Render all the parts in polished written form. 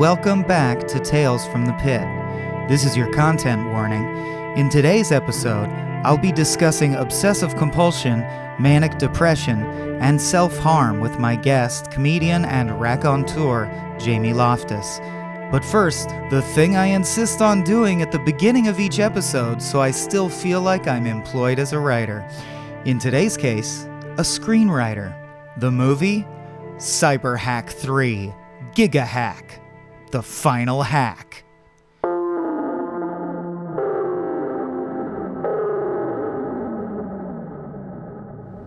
welcome back to Tales from the Pit. This is your content warning. In today's episode, I'll be discussing obsessive compulsion, manic depression, and self-harm with my guest, comedian and raconteur, Jamie Loftus. But first, the thing I insist on doing at the beginning of each episode so I still feel like I'm employed as a writer. In today's case, a screenwriter. The movie? Cyber Hack 3. Giga Hack. The final hack.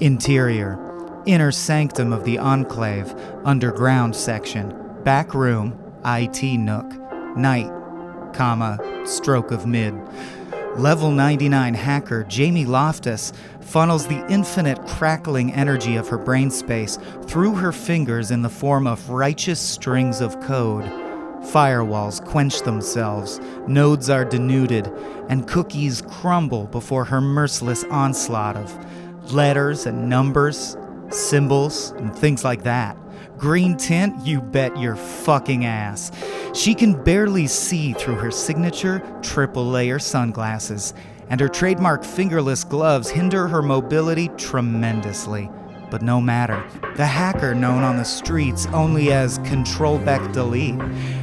Interior. Inner sanctum of the Enclave. Underground section. Back room. IT nook. Night. Stroke of mid. Level 99 hacker Jamie Loftus funnels the infinite crackling energy of her brain space through her fingers in the form of righteous strings of code. Firewalls quench themselves, nodes are denuded, and cookies crumble before her merciless onslaught of letters and numbers, symbols, and things like that. Green tint, you bet your fucking ass. She can barely see through her signature triple-layer sunglasses, and her trademark fingerless gloves hinder her mobility tremendously. But no matter, the hacker known on the streets only as Control-Beck-Delete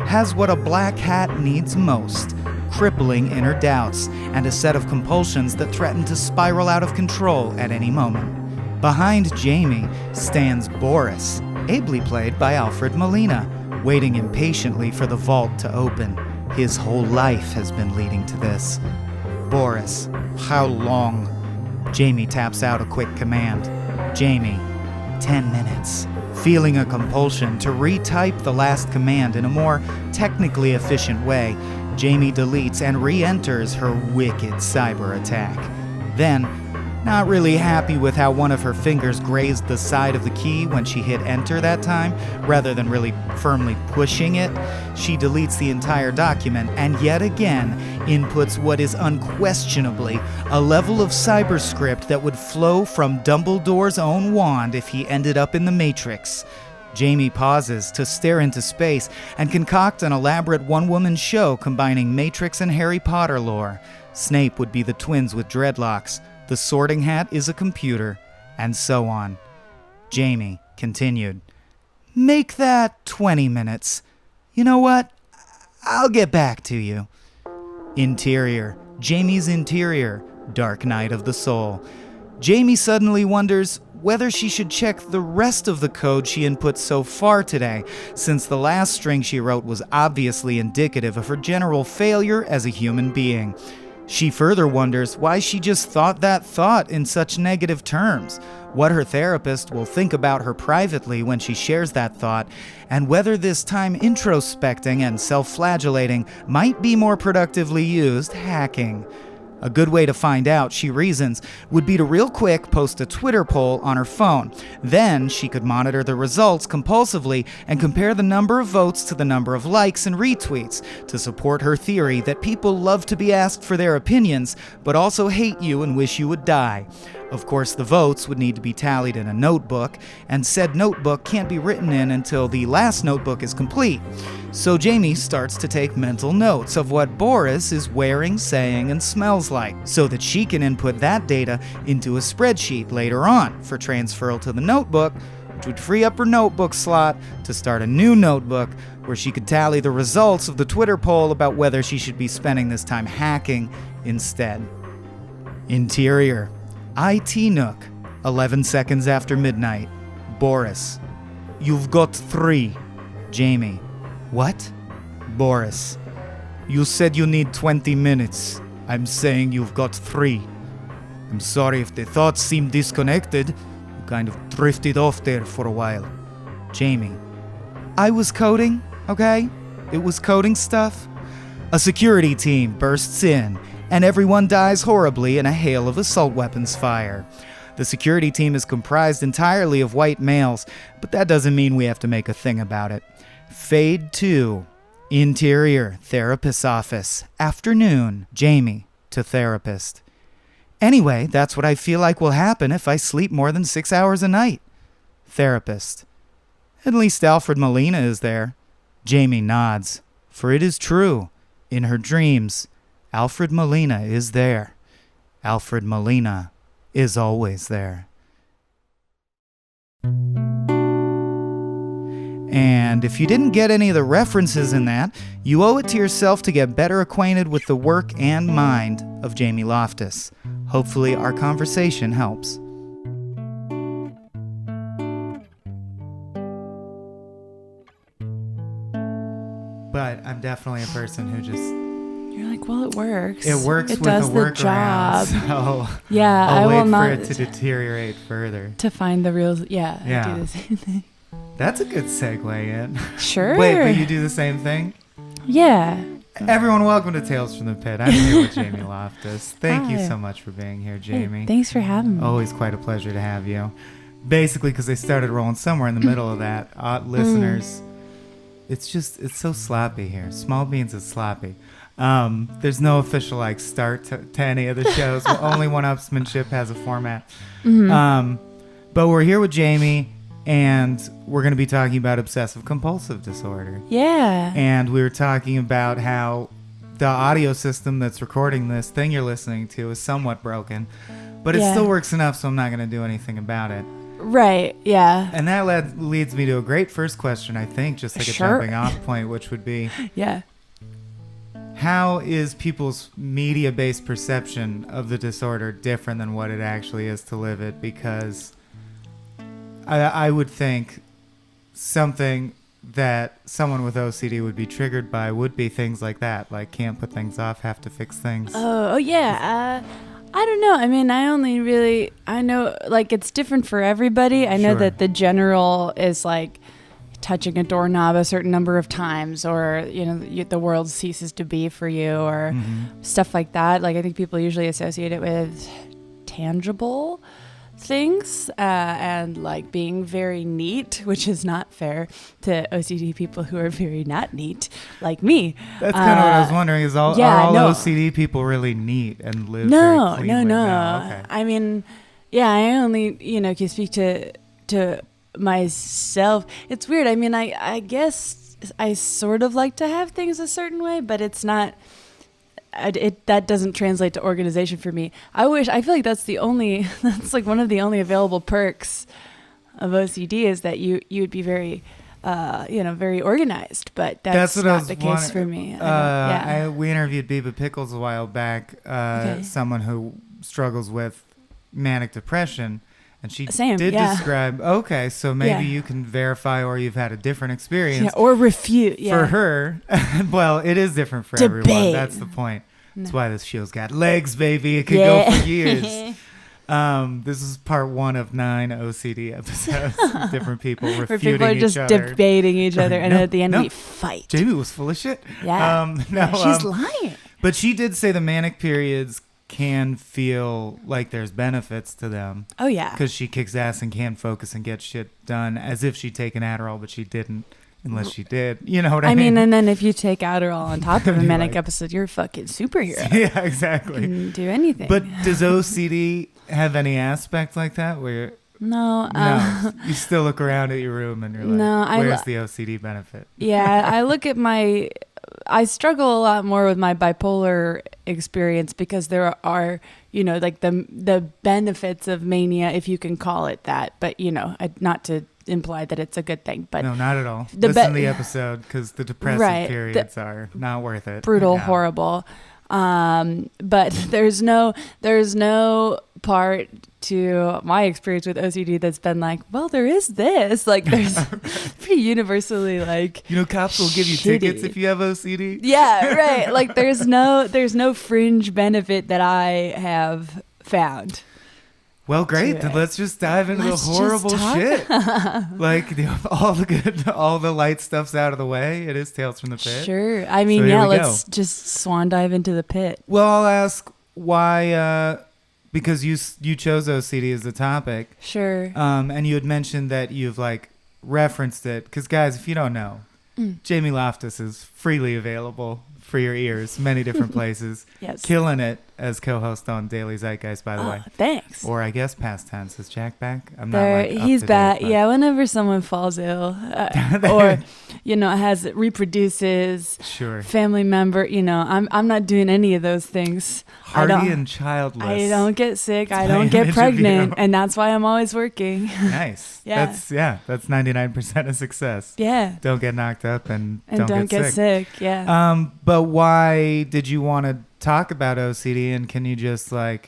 has what a black hat needs most: crippling inner doubts and a set of compulsions that threaten to spiral out of control at any moment. Behind Jamie stands Boris, ably played by Alfred Molina, waiting impatiently for the vault to open. His whole life has been leading to this. Boris, how long? Jamie taps out a quick command. Jamie, 10 minutes. Feeling a compulsion to retype the last command in a more technically efficient way, Jamie deletes and re-enters her wicked cyber attack. Then, not really happy with how one of her fingers grazed the side of the key when she hit enter that time, rather than really firmly pushing it, she deletes the entire document and yet again inputs what is unquestionably a level of cyberscript that would flow from Dumbledore's own wand if he ended up in the Matrix. Jamie pauses to stare into space and concoct an elaborate one-woman show combining Matrix and Harry Potter lore. Snape would be the twins with dreadlocks. The Sorting Hat is a computer, and so on. Jamie continued. Make that 20 minutes. You know what? I'll get back to you. Interior. Jamie's interior. Dark night of the soul. Jamie suddenly wonders whether she should check the rest of the code she input so far today, since the last string she wrote was obviously indicative of her general failure as a human being. She further wonders why she just thought that thought in such negative terms, what her therapist will think about her privately when she shares that thought, and whether this time introspecting and self-flagellating might be more productively used hacking. A good way to find out, she reasons, would be to real quick post a Twitter poll on her phone. Then she could monitor the results compulsively and compare the number of votes to the number of likes and retweets to support her theory that people love to be asked for their opinions, but also hate you and wish you would die. Of course, the votes would need to be tallied in a notebook, and said notebook can't be written in until the last notebook is complete. So Jamie starts to take mental notes of what Boris is wearing, saying, and smells like, so that she can input that data into a spreadsheet later on for transferal to the notebook, which would free up her notebook slot to start a new notebook where she could tally the results of the Twitter poll about whether she should be spending this time hacking instead. Interior. IT Nook, 11 seconds after midnight. Boris. You've got 3. Jamie. What? Boris. You said you need 20 minutes. I'm saying you've got 3. I'm sorry if the thoughts seem disconnected. You kind of drifted off there for a while. Jamie. I was coding, okay? It was coding stuff. A security team bursts in, and everyone dies horribly in a hail of assault weapons fire. The security team is comprised entirely of white males, but that doesn't mean we have to make a thing about it. Fade 2. Interior, therapist's office. Afternoon, Jamie to therapist. Anyway, that's what I feel like will happen if I sleep more than 6 hours a night. Therapist. At least Alfred Molina is there. Jamie nods. For it is true, in her dreams, Alfred Molina is there. Alfred Molina is always there. And if you didn't get any of the references in that, you owe it to yourself to get better acquainted with the work and mind of Jamie Loftus. Hopefully our conversation helps. But I'm definitely a person who just... You're like, well, it works. It works it with does a the workaround, job. so yeah, I'll I wait will not for it to deteriorate further. to find the real. Yeah, Yeah. I do the same thing. That's a good segue in. Sure. Wait, but you do the same thing? Yeah. Everyone, welcome to Tales from the Pit. I'm here with Jamie Loftus. Thank you Hi. so much for being here, Hey, Jamie. thanks for having me. Always quite a pleasure to have you. Basically, because they started rolling somewhere in the middle of that. Listeners, it's so sloppy here. Small Beans is sloppy. There's no official start to any of the shows. Only one-upsmanship has a format. But we're here with Jamie, and we're going to be talking about obsessive-compulsive disorder. Yeah. And we were talking about how the audio system that's recording this thing you're listening to is somewhat broken, but it still works enough, so I'm not going to do anything about it. Right. Yeah. And that leads me to a great first question, I think, just like a jumping off point, which would be, Yeah. how is people's media-based perception of the disorder different than what it actually is to live it? Because I would think something that someone with OCD would be triggered by would be things like that, like can't put things off, have to fix things. Oh yeah. I don't know. I mean, I know, like, it's different for everybody. I know that the general is like touching a doorknob a certain number of times, or, the world ceases to be for you, or stuff like that. Like, I think people usually associate it with tangible things, and like being very neat, which is not fair to OCD people who are very not neat, like me. That's kind of what I was wondering, is are all OCD people really neat and live very cleanly? No. Okay. I mean, yeah, I only, can speak to myself. It's weird. I mean, I guess I sort of like to have things a certain way, but it's not... that doesn't translate to organization for me. I feel like that's like one of the only available perks of OCD, is that you would be very, very organized, but that's not the case for me. We interviewed Biba Pickles a while back, someone who struggles with manic depression, and she describe, so maybe you can verify, or you've had a different experience. Or refute. Yeah. For her, well, it is different for everyone. That's the point. That's why this show's got legs, baby. It could go for years. This is part 1 of 9 OCD episodes. Different people refuting where people are just debating each other, and then at the end we fight. Jamie was full of shit. Yeah. She's lying. But she did say the manic periods can feel like there's benefits to them. Oh, yeah. Because she kicks ass and can focus and get shit done, as if she'd taken Adderall, but she didn't. Unless she did. You know what I mean? And then if you take Adderall on top of a manic episode, you're a fucking superhero. Yeah, exactly. You can do anything. But does OCD have any aspect like that where No. You still look around at your room and you're like, where's the OCD benefit? Yeah, I struggle a lot more with my bipolar experience, because there are, like the benefits of mania, if you can call it that. But, not to imply that it's a good thing. But no, not at all. Listen to the episode, because the depressive periods are not worth it. Brutal, horrible. But there's no part to my experience with OCD that's been like, well, there is this. Like, there's pretty universally like, cops will give you tickets if you have OCD. Yeah, right. Like, there's no fringe benefit that I have found. Well, great. Then let's just dive into the horrible shit. Like, all the light stuff's out of the way. It is Tales from the Pit. Sure. I mean, let's just swan dive into the pit. Well, I'll ask why, because you chose OCD as the topic. Sure. And you had mentioned that you've referenced it. Because, guys, if you don't know, Jamie Loftus is freely available for your ears, many different places. Yes. Killing it as co-host on Daily Zeitgeist, by the way. Thanks. Or I guess past tense. Is Jack back? I'm there, not like he's up to back. date, Yeah, whenever someone falls ill or, reproduces, sure. family member, I'm not doing any of those things. Hardy and childless. I don't get sick. I my don't get image of pregnant. you. And that's why I'm always working. Nice. Yeah. That's 99% of success. Yeah. Don't get knocked up and don't get sick. Yeah. But why did you want to talk about OCD, and can you just I'm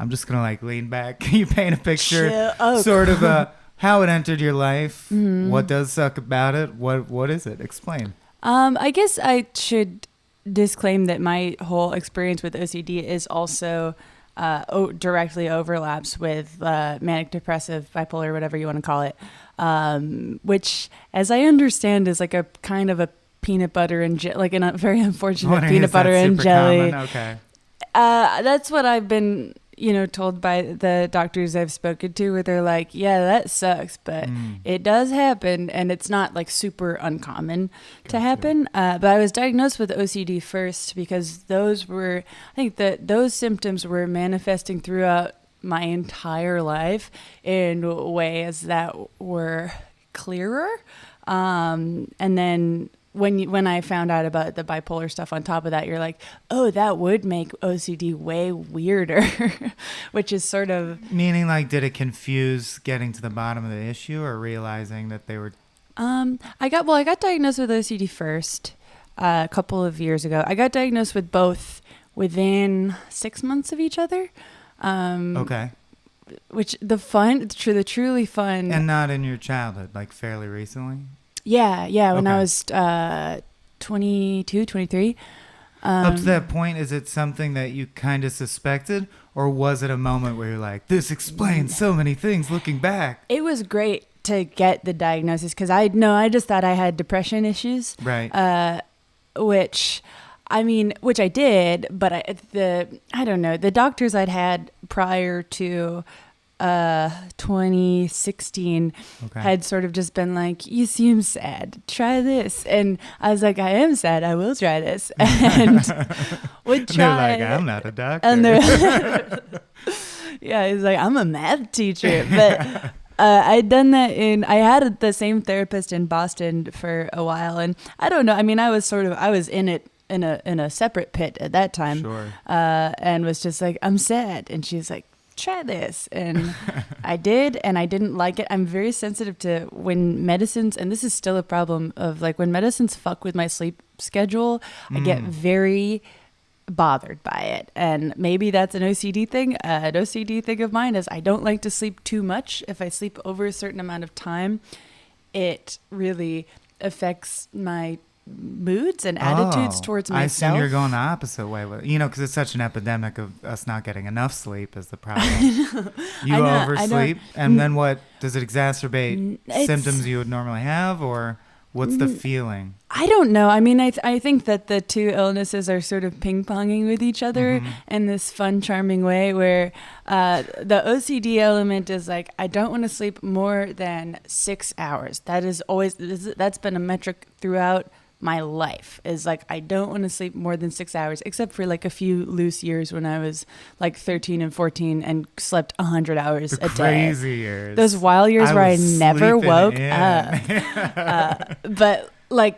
just going to lean back. Can you paint a picture sort of how it entered your life? Mm-hmm. What does suck about it? What is it? Explain. I guess I should disclaim that my whole experience with OCD is also directly overlaps with manic depressive, bipolar, whatever you want to call it, which, as I understand, is like a kind of a peanut butter and like a very unfortunate peanut butter and jelly. Common? Okay. That's what I've been told by the doctors I've spoken to, where they're like, yeah, that sucks, but it does happen, and it's not super uncommon to happen. But I was diagnosed with OCD first because those symptoms were manifesting throughout my entire life in ways that were clearer. And then when I found out about the bipolar stuff on top of that, you're like, oh, that would make OCD way weirder, which is sort of... Meaning, did it confuse getting to the bottom of the issue or realizing that they were... I got diagnosed with OCD first a couple of years ago. I got diagnosed with both within 6 months of each other. Okay. Which the truly fun... And not in your childhood, fairly recently? Yeah. When I was 22, 23. Up to that point, is it something that you kind of suspected? Or was it a moment where you're like, this explains so many things looking back? It was great to get the diagnosis because I just thought I had depression issues. Right. Which I did, but I don't know. The doctors I'd had prior to 2016 had sort of just been like, you seem sad, try this. And I was like, I am sad, I will try this. And would try. They're like, I'm not a doctor. And yeah, he's like, I'm a math teacher. But I'd done that I had the same therapist in Boston for a while. And I don't know, I was in it in a separate pit at that time. Sure. And was just like, I'm sad. And she's like, try this. And I did, and I didn't like it. I'm very sensitive to when medicines, and this is still a problem of when medicines fuck with my sleep schedule, I get very bothered by it. And maybe that's an OCD thing. An OCD thing of mine is I don't like to sleep too much. If I sleep over a certain amount of time, it really affects my moods and attitudes towards myself. I assume you're going the opposite way with because it's such an epidemic of us not getting enough sleep is the problem. You oversleep, and then what? Does it exacerbate symptoms you would normally have, or what's the feeling? I don't know. I think that the two illnesses are sort of ping-ponging with each other in this fun, charming way where the OCD element is I don't want to sleep more than 6 hours. That's been a metric throughout my life, is I don't want to sleep more than 6 hours, except for a few loose years when I was 13 and 14 and slept 100 hours a day. Crazy years. Those wild years where I never woke up. But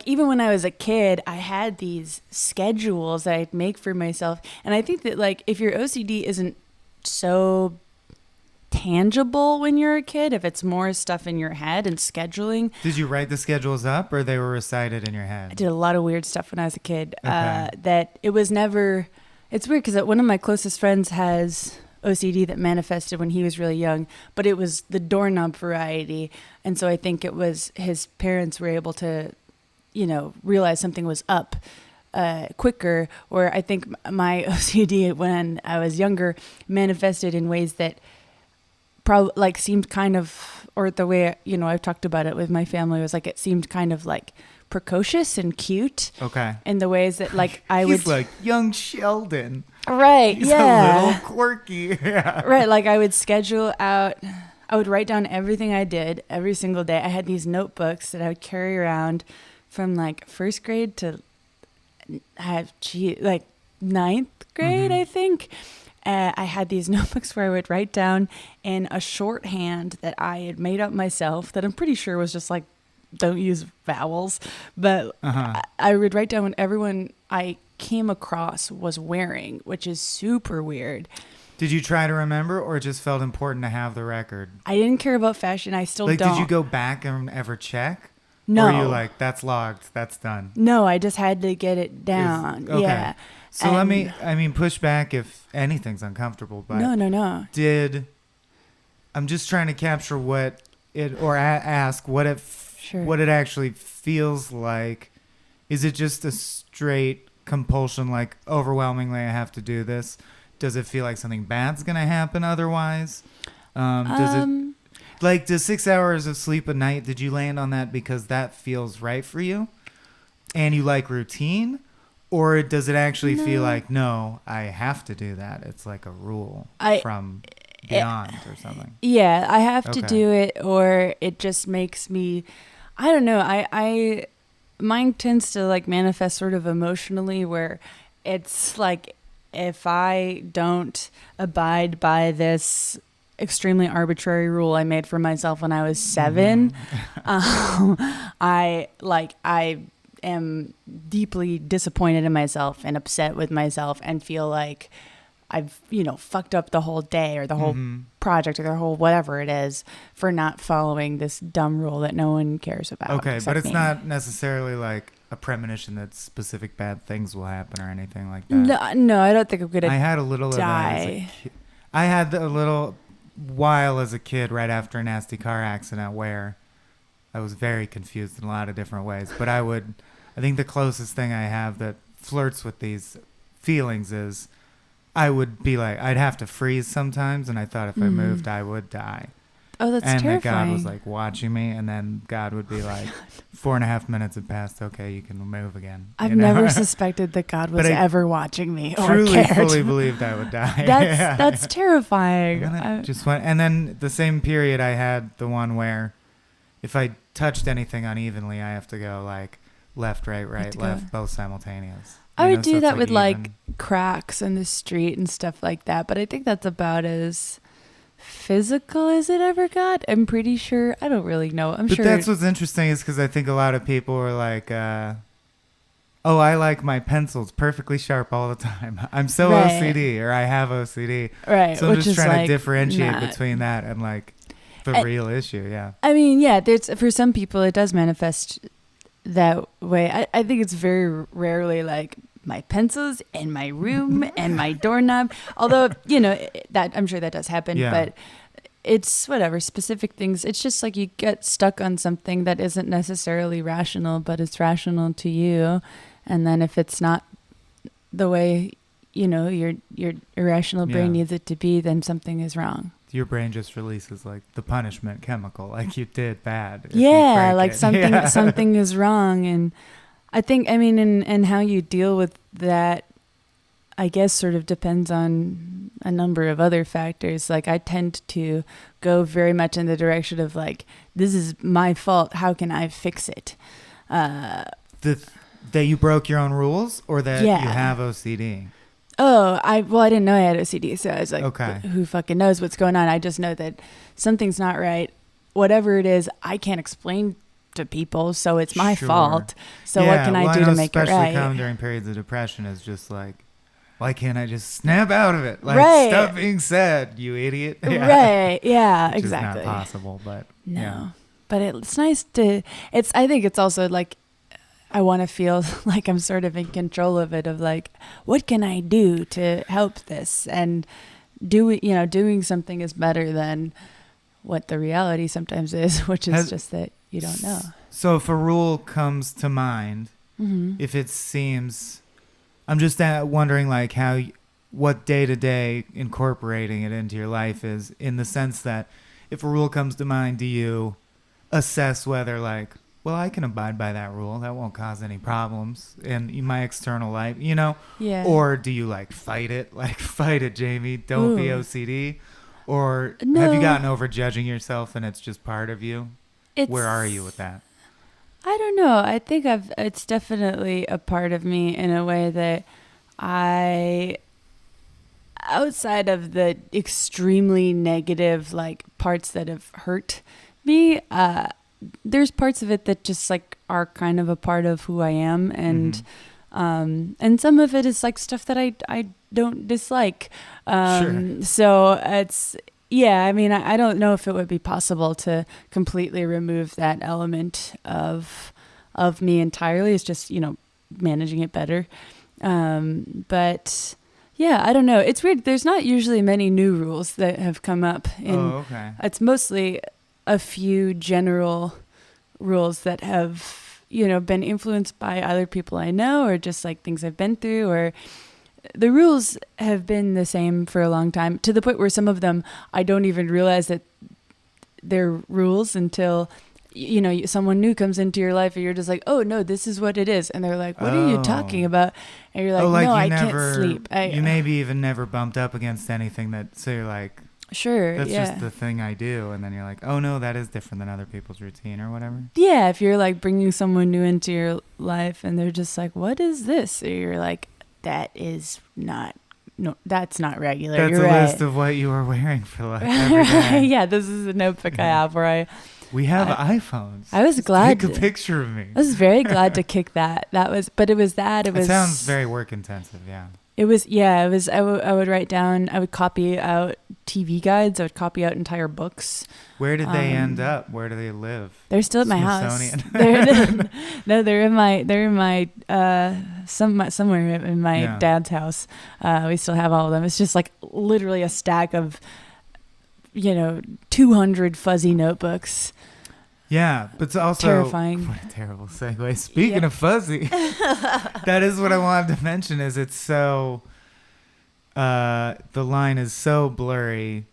even when I was a kid, I had these schedules that I'd make for myself. And I think that if your OCD isn't so tangible when you're a kid, if it's more stuff in your head and scheduling. Did you write the schedules up, or they were recited in your head? I did a lot of weird stuff when I was a kid. That it was never. It's weird because one of my closest friends has OCD that manifested when he was really young, but it was the doorknob variety, and so I think it was his parents were able to, realize something was up quicker. Or I think my OCD when I was younger manifested in ways that probably seemed kind of, or the way I've talked about it with my family was it seemed kind of precocious and cute. Okay. In the ways that I He's would young Sheldon. Right. He's yeah. a little quirky. Yeah. Right. I would schedule out. I would write down everything I did every single day. I had these notebooks that I would carry around from first grade to like ninth grade, I think. I had these notebooks where I would write down in a shorthand that I had made up myself that I'm pretty sure was just like, don't use vowels. But I would write down what everyone I came across was wearing, which is super weird. Did you try to remember, or it just felt important to have the record? I didn't care about fashion. I still don't. Did you go back and ever check? No. Or were you like, that's logged, that's done? No, I just had to get it down. Okay. Yeah. So let me push back if anything's uncomfortable. But No. I'm just trying to capture what it, or ask what it, what it actually feels like. Is it just a straight compulsion, like overwhelmingly I have to do this? Does it feel like something bad's going to happen otherwise? Does 6 hours of sleep a night, did you land on that because that feels right for you? And you like routine? Or does it actually feel like, no, I have to do that? It's like a rule from beyond or something. Yeah, I have to do it, or it just makes me, I don't know. Mine tends to like manifest sort of emotionally, where it's like, if I don't abide by this extremely arbitrary rule I made for myself when I was 7, I am deeply disappointed in myself and upset with myself and feel like I've, fucked up the whole day or the whole project or the whole whatever it is for not following this dumb rule that no one cares about. Okay, but it's me. not necessarily like a premonition that specific bad things will happen or anything like that. No, I don't think I'm gonna. I had a little die. Of that as a kid. I had a little while as a kid right after a nasty car accident where I was very confused in a lot of different ways. But I think the closest thing I have that flirts with these feelings is I would be like, I'd have to freeze sometimes, and I thought if I moved, I would die. Oh, that's terrifying. terrifying. And that God was like watching me, and then God would be like, 4.5 minutes have passed. Okay, you can move again. I've never suspected that God was ever watching me or truly cared. Fully believed I would die. That's terrifying. And then the same period I had the one where if I touched anything unevenly, I have to go like left, right, left, both simultaneous. I would do that with like cracks in the street and stuff like that, but I think that's about as physical as it ever got. I'm pretty sure. I don't really know. But sure. That's what's interesting is because I think a lot of people are like, I like my pencils perfectly sharp all the time. I'm so OCD, or I have OCD. Right. So I'm just trying to differentiate between that and like the real issue. Yeah. I mean, yeah, for some people it does manifest that way. I think it's very rarely like my pencils and my room and my doorknob, although that I'm sure that does happen, but it's whatever specific things. It's just like you get stuck on something that isn't necessarily rational, but it's rational to you, and then if it's not the way your irrational brain needs it to be, then something is wrong. Your brain just releases like the punishment chemical, like you did bad. Yeah, like something is wrong. And I think, and how you deal with that, I guess, sort of depends on a number of other factors. Like I tend to go very much in the direction of like, this is my fault. How can I fix it? That you broke your own rules, or that you have OCD? Oh, I didn't know I had OCD, so I was like, okay. Who fucking knows what's going on? I just know that something's not right. Whatever it is, I can't explain to people, so it's my fault. So what can I do to make it right? Especially common during periods of depression is just like, why can't I just snap out of it? Like, stop being sad, you idiot. Yeah. Right, yeah, Which exactly. Is not possible, but no. Yeah. But it's nice to, I think it's also like, I want to feel like I'm sort of in control of it, of like, what can I do to help this? And doing something is better than what the reality sometimes is, which is just that you don't know. So if a rule comes to mind, if it seems, I'm just wondering like what day to day incorporating it into your life is, in the sense that if a rule comes to mind, do you assess whether like, well, I can abide by that rule. That won't cause any problems in my external life, Yeah. Or do you like fight it? Like, fight it, Jamie. Don't be OCD. Or have you gotten over judging yourself and it's just part of you? Where are you with that? I don't know. I think it's definitely a part of me in a way that outside of the extremely negative like parts that have hurt me, there's parts of it that just like are kind of a part of who I am, and some of it is like stuff that I don't dislike. Sure. So it's, yeah, I mean, I don't know if it would be possible to completely remove that element of me entirely. It's just, managing it better. But yeah, I don't know. It's weird. There's not usually many new rules that have come up. Okay. It's mostly a few general rules that have, been influenced by other people I know, or just like things I've been through, or the rules have been the same for a long time, to the point where some of them I don't even realize that they're rules until someone new comes into your life and you're just like, oh no, this is what it is, and they're like, what are you talking about? And you're like, no, I can't sleep. You maybe even never bumped up against anything that, so you're like, sure, that's yeah, just the thing I do, and then you're like, oh no, that is different than other people's routine or whatever. Yeah, if you're like bringing someone new into your life and they're just like, what is this? Or you're like, that's not regular. That's You're a right. list of what you are wearing for like every day. Yeah, this is a notebook I have where we have iPhones. I was glad. Take a picture of me. I was very glad to kick that. It sounds very work intensive. Yeah. It was. I would write down. I would copy out TV guides. I would copy out entire books. Where did they end up? Where do they live? They're still at my house. They're in my somewhere in my dad's house. We still have all of them. It's just like literally a stack of 200 fuzzy notebooks. Yeah, but it's also terrifying. What a terrible segue. Speaking of fuzzy, that is what I wanted to mention. Is it's so the line is so blurry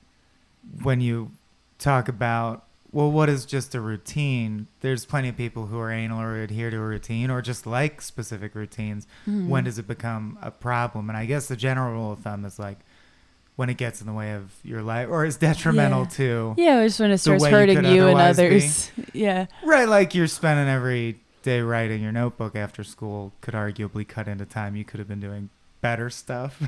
when you talk about, well, what is just a routine? There's plenty of people who are anal or adhere to a routine or just like specific routines. When does it become a problem? And I guess the general rule of thumb is like, when it gets in the way of your life or is detrimental to just when it starts hurting you and others. Yeah, right, like you're spending every day writing your notebook after school could arguably cut into time you could have been doing better stuff.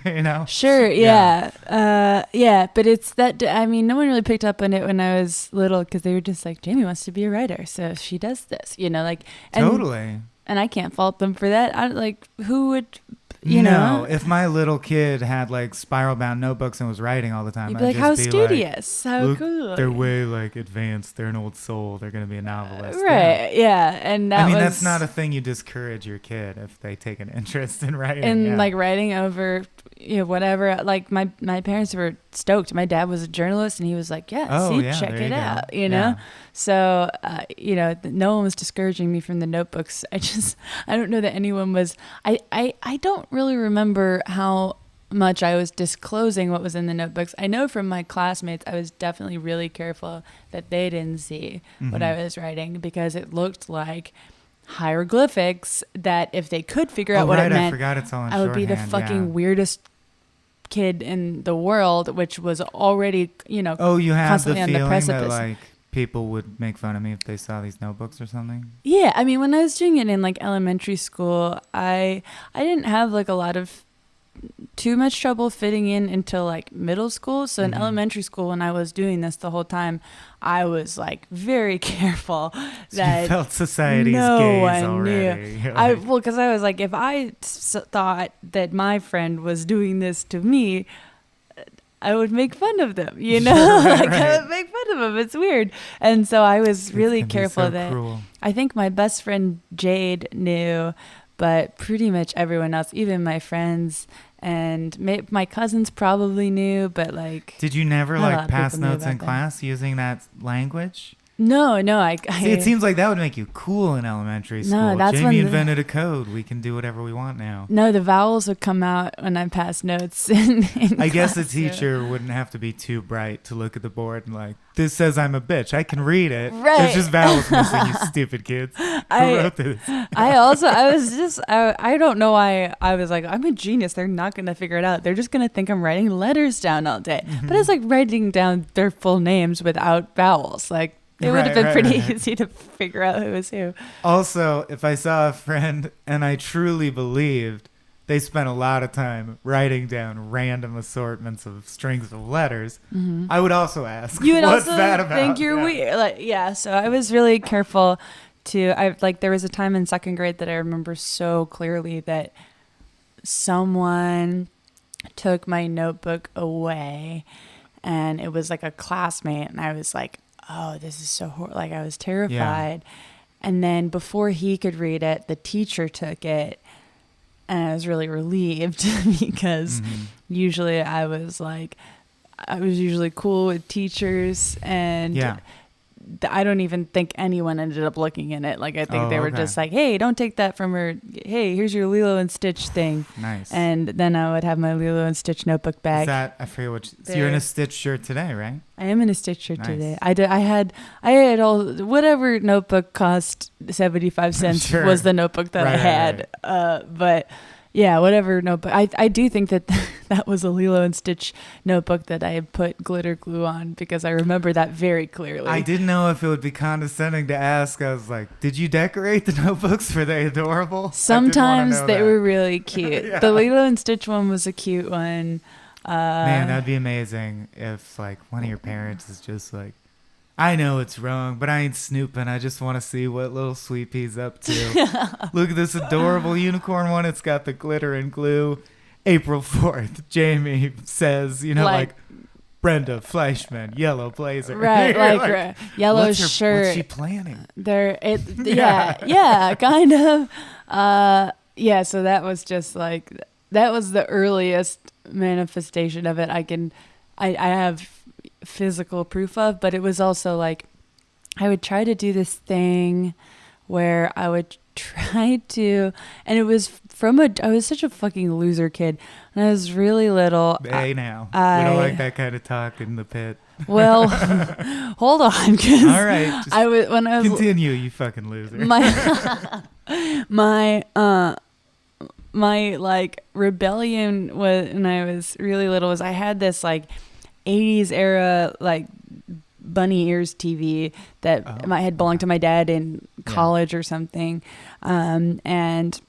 Sure. Yeah, but it's that, I mean, no one really picked up on it when I was little because they were just like, Jamie wants to be a writer, so she does this, like, and, totally, and I can't fault them for that. I like, who would, if my little kid had like spiral bound notebooks and was writing all the time, you'd be like, how studious, how cool. They're way like advanced. They're an old soul. They're going to be a novelist. Right. Yeah. And that's not a thing you discourage your kid if they take an interest in writing. And like writing over, whatever. Like my parents were stoked. My dad was a journalist and he was like, check it out, So, no one was discouraging me from the notebooks. I don't know that anyone was, I don't really remember how much I was disclosing what was in the notebooks. I know from my classmates, I was definitely really careful that they didn't see what I was writing because it looked like hieroglyphics that if they could figure out what it meant, I forgot it's all in I would be the fucking weirdest kid in the world, which was already, you had constantly the on the feeling precipice. that like people would make fun of me if they saw these notebooks or something. Yeah, I mean, when I was doing it in like elementary school, I didn't have like a lot of too much trouble fitting in until like middle school. So in elementary school, when I was doing this the whole time, I was like very careful that you felt society's no gaze one already. knew. Because I was like, if I thought that my friend was doing this to me, I would make fun of them, I would make fun of them. It's weird. And so I was really careful that cruel. I think my best friend Jade knew, but pretty much everyone else, even my friends and my cousins probably knew, but like... Did you never like pass notes in class using that language? No. See, it seems like that would make you cool in elementary school. No, that's Jamie invented a code. We can do whatever we want now. No, the vowels would come out when I passed notes. I guess the teacher wouldn't have to be too bright to look at the board and like, this says I'm a bitch. I can read it. Right. There's just vowels missing, you stupid kids. Who wrote this? I don't know why I was like, I'm a genius. They're not going to figure it out. They're just going to think I'm writing letters down all day. But it's like writing down their full names without vowels. Like, It would have been pretty easy to figure out who was who. Also, if I saw a friend and I truly believed they spent a lot of time writing down random assortments of strings of letters, I would also ask, you would what's also that about? think you're weird. Like, yeah, so I was really careful there was a time in second grade that I remember so clearly that someone took my notebook away, and it was like a classmate, and I was like, oh, this is so horrible. Like, I was terrified. Yeah. And then before he could read it, the teacher took it, and I was really relieved because usually I was usually cool with teachers, and I don't even think anyone ended up looking in it. Like, I think they were just like, hey, don't take that from her. Hey, here's your Lilo and Stitch thing. Nice. And then I would have my Lilo and Stitch notebook bag. I forget what. So you're in a Stitch shirt today, right? I am in a Stitch shirt today. I had all, whatever notebook cost 75 cents was the notebook that I had. Right. But yeah, whatever notebook. I do think that that was a Lilo and Stitch notebook that I had put glitter glue on, because I remember that very clearly. I didn't know if it would be condescending to ask. I was like, did you decorate the notebooks? Were they adorable? Sometimes they were really cute. The Lilo and Stitch one was a cute one. Man, that'd be amazing if like one of your parents is just like, I know it's wrong, but I ain't snooping. I just want to see what little Sweet Pea's up to. Look at this adorable unicorn one. It's got the glitter and glue. April 4th, Jamie says, like Brenda Fleischman, yellow blazer. Right, like yellow shirt. What's she planning? Yeah, kind of. So that was just like, that was the earliest manifestation of it I have physical proof of, but it was also like, I would try to do this thing where I would try to, and it was I was such a fucking loser kid when I was really little. Hey, now we don't like that kind of talk in the pit. Well, hold on. All right, when I was continue, you fucking loser. My like rebellion when I was really little was I had this like 80s era like bunny ears TV that had belonged to my dad in college or something, and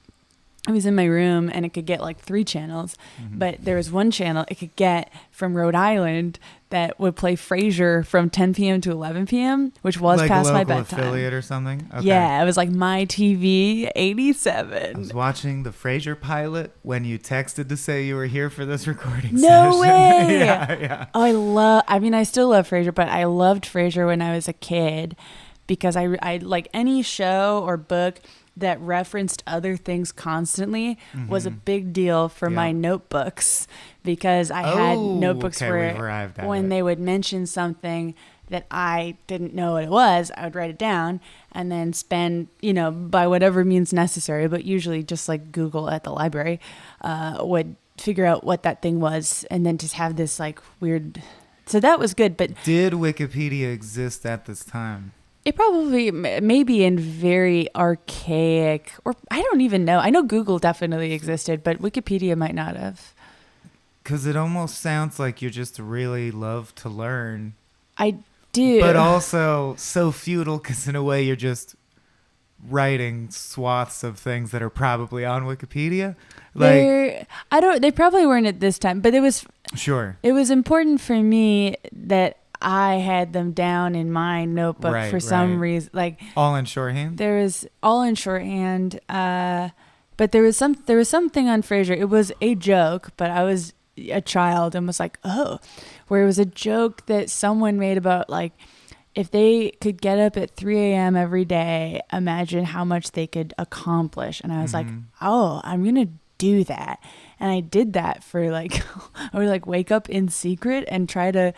I was in my room, and it could get like 3 channels, but there was one channel it could get from Rhode Island that would play Frasier from 10 p.m. to 11 p.m., which was like past my bedtime. Affiliate or something? Okay. Yeah, it was like My TV 87. I was watching the Frasier pilot when you texted to say you were here for this recording session. No way! Yeah. Oh, I still love Frasier, but I loved Frasier when I was a kid because I like any show or book that referenced other things constantly was a big deal for my notebooks, because I had notebooks where when they would mention something that I didn't know what it was, I would write it down and then spend, by whatever means necessary, but usually just like Google at the library, would figure out what that thing was, and then just have this like weird. So that was good. But did Wikipedia exist at this time? It probably maybe in very archaic, or I don't even know. I know Google definitely existed, but Wikipedia might not have. Because it almost sounds like you just really love to learn. I do. But also so futile, because in a way you're just writing swaths of things that are probably on Wikipedia. They probably weren't at this time, but it was. Sure. It was important for me that I had them down in my notebook for some reason, like all in shorthand. There was all in shorthand, but there was something on Frasier. It was a joke, but I was a child and was like, where it was a joke that someone made about like, if they could get up at 3 a.m. every day, imagine how much they could accomplish. And I was like, I'm gonna do that, and I did that for like, I would like wake up in secret and try to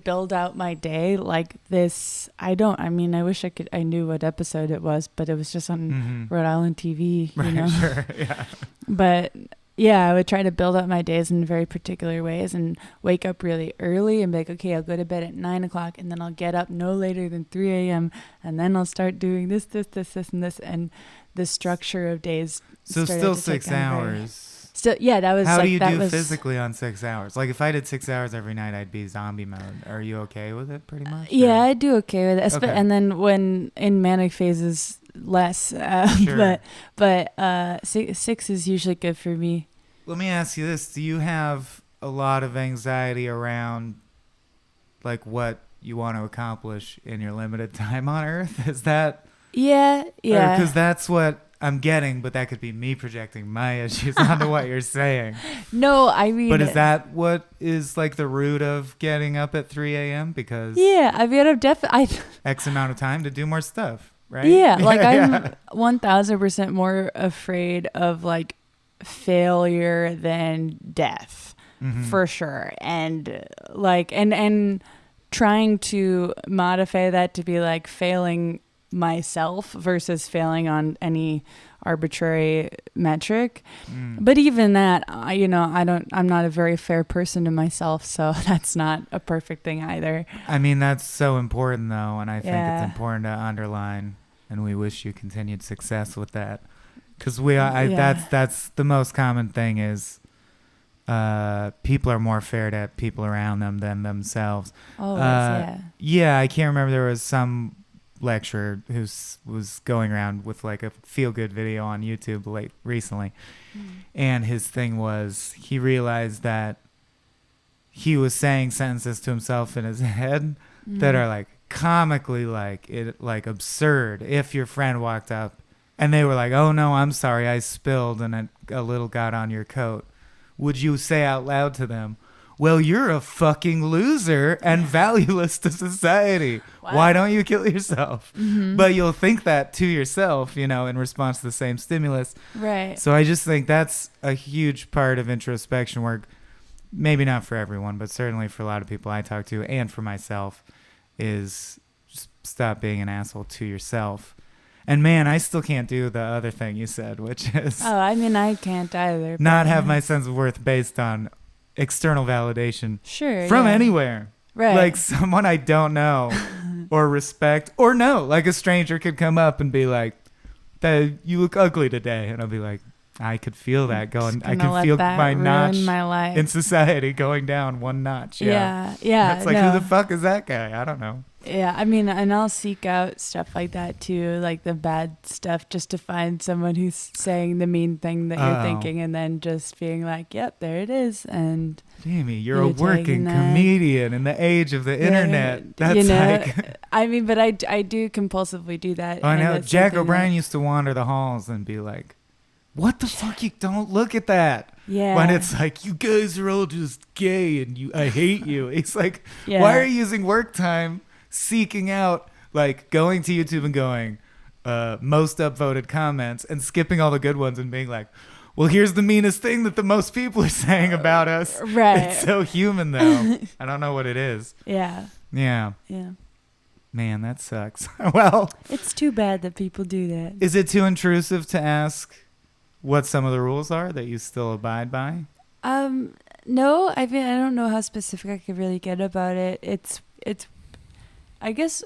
build out my day like this. I wish I knew what episode it was, but it was just on Rhode Island TV, Sure, yeah. But yeah, I would try to build out my days in very particular ways and wake up really early and be like, okay, I'll go to bed at 9 o'clock, and then I'll get up no later than 3 a.m. and then I'll start doing this, and this, and the structure of days. So still 6 hours. So yeah, that was How like, do you that do was, physically on 6 hours? Like if I did 6 hours every night, I'd be zombie mode. Are you okay with it pretty much? Yeah, or? I do okay with it. Okay. And then when in manic phases, less. Sure. But 6 is usually good for me. Let me ask you this. Do you have a lot of anxiety around like what you want to accomplish in your limited time on Earth? Is that... Yeah. Because that's what I'm getting, but that could be me projecting my issues onto what you're saying. No, I mean... But is that what is like the root of getting up at 3 a.m.? Because... Yeah, I mean, I'm definitely... X amount of time to do more stuff, right? Yeah, like I'm 1000% more afraid of like failure than death, for sure. And like, and trying to modify that to be like failing myself versus failing on any arbitrary metric. But even that, I'm not a very fair person to myself, so that's not a perfect thing either. I mean, that's so important though, and I think it's important to underline, and we wish you continued success with that, because that's the most common thing is people are more fair to people around them than themselves. Always, yeah, I can't remember, there was some lecturer who was going around with like a feel-good video on YouTube recently, and his thing was he realized that he was saying sentences to himself in his head that are like comically like absurd. If your friend walked up and they were like, "Oh no, I'm sorry, I spilled and a little got on your coat," would you say out loud to them, "Well, you're a fucking loser and valueless to society. Wow. Why don't you kill yourself?" But you'll think that to yourself, in response to the same stimulus. Right. So I just think that's a huge part of introspection work. Maybe not for everyone, but certainly for a lot of people I talk to and for myself, is just stop being an asshole to yourself. And man, I still can't do the other thing you said, which is... Oh, I mean, I can't either. Not have my sense of worth based on external validation from yeah. anywhere. Right. Like someone I don't know or respect or know. Like a stranger could come up and be like, "You look ugly today." And I'll be like, I could feel that going. I can feel my notch in society going down one notch. Yeah. It's like, who the fuck is that guy? I don't know. Yeah, I mean, and I'll seek out stuff like that too, like the bad stuff, just to find someone who's saying the mean thing that you're thinking, and then just being like, "Yep, there it is." And Jamie, you're a working comedian in the age of the internet. That's like, I mean, but I do compulsively do that. I know. Jack O'Brien used to wander the halls and be like, "What the fuck? You don't look at that." Yeah. When it's like, "You guys are all just gay and I hate you." It's like, why are you using work time seeking out, like going to YouTube and going most upvoted comments and skipping all the good ones and being like, "Well, here's the meanest thing that the most people are saying about us." Right. It's so human though. I don't know what it is. Yeah. Man, that sucks. Well, it's too bad that people do that. Is it too intrusive to ask what some of the rules are that you still abide by? No, I mean, I don't know how specific I could really get about it. It's I guess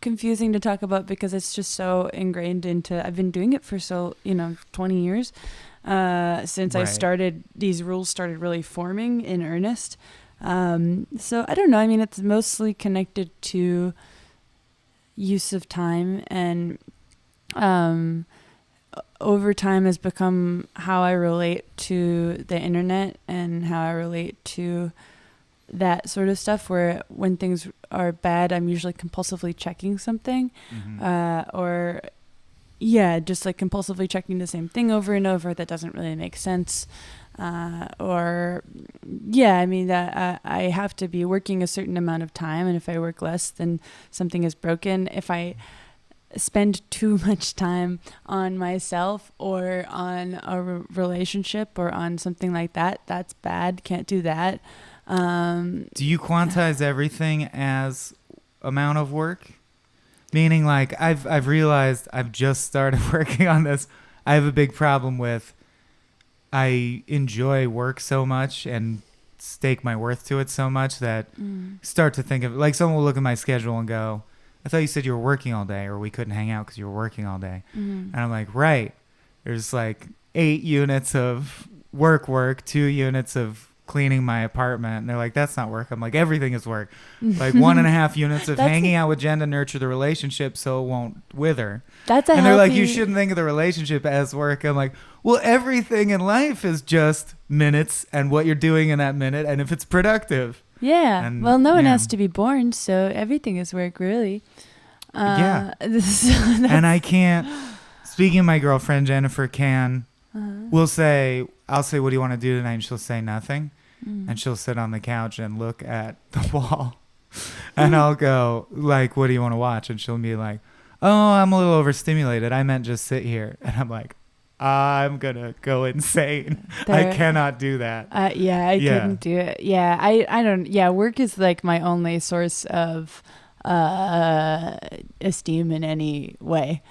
confusing to talk about because it's just so ingrained into, I've been doing it for 20 years since I started, these rules started really forming in earnest. So I don't know. I mean, it's mostly connected to use of time, and over time has become how I relate to the internet and how I relate to that sort of stuff, where when things are bad, I'm usually compulsively checking something, just like compulsively checking the same thing over and over that doesn't really make sense. I mean, that I have to be working a certain amount of time, and if I work less, then something is broken. If I spend too much time on myself or on a relationship or on something like that, that's bad. Can't do that. Do you quantize everything as amount of work? Meaning, like, I've realized, I've just started working on this. I have a big problem with, I enjoy work so much and stake my worth to it so much that start to think of, like, someone will look at my schedule and go, "I thought you said you were working all day," or "We couldn't hang out because you were working all day." And I'm like, right. There's like 8 units of work, 2 units of cleaning my apartment. And they're like, that's not work. I'm like, everything is work. Like 1.5 units of hanging out with Jen to nurture the relationship so it won't wither. That's a And they're healthy... like, you shouldn't think of the relationship as work. I'm like, well, everything in life is just minutes and what you're doing in that minute and if it's productive. Yeah. And, well, no one has to be born, so everything is work, really. Yeah. And I can't... Speaking of my girlfriend, Jennifer I'll say, what do you want to do tonight? And she'll say nothing. And she'll sit on the couch and look at the wall. And I'll go, like, what do you want to watch? And she'll be like, oh, I'm a little overstimulated. I meant just sit here. And I'm like, I'm going to go insane. I cannot do that. I couldn't do it. Yeah, I don't, work is like my only source of esteem in any way.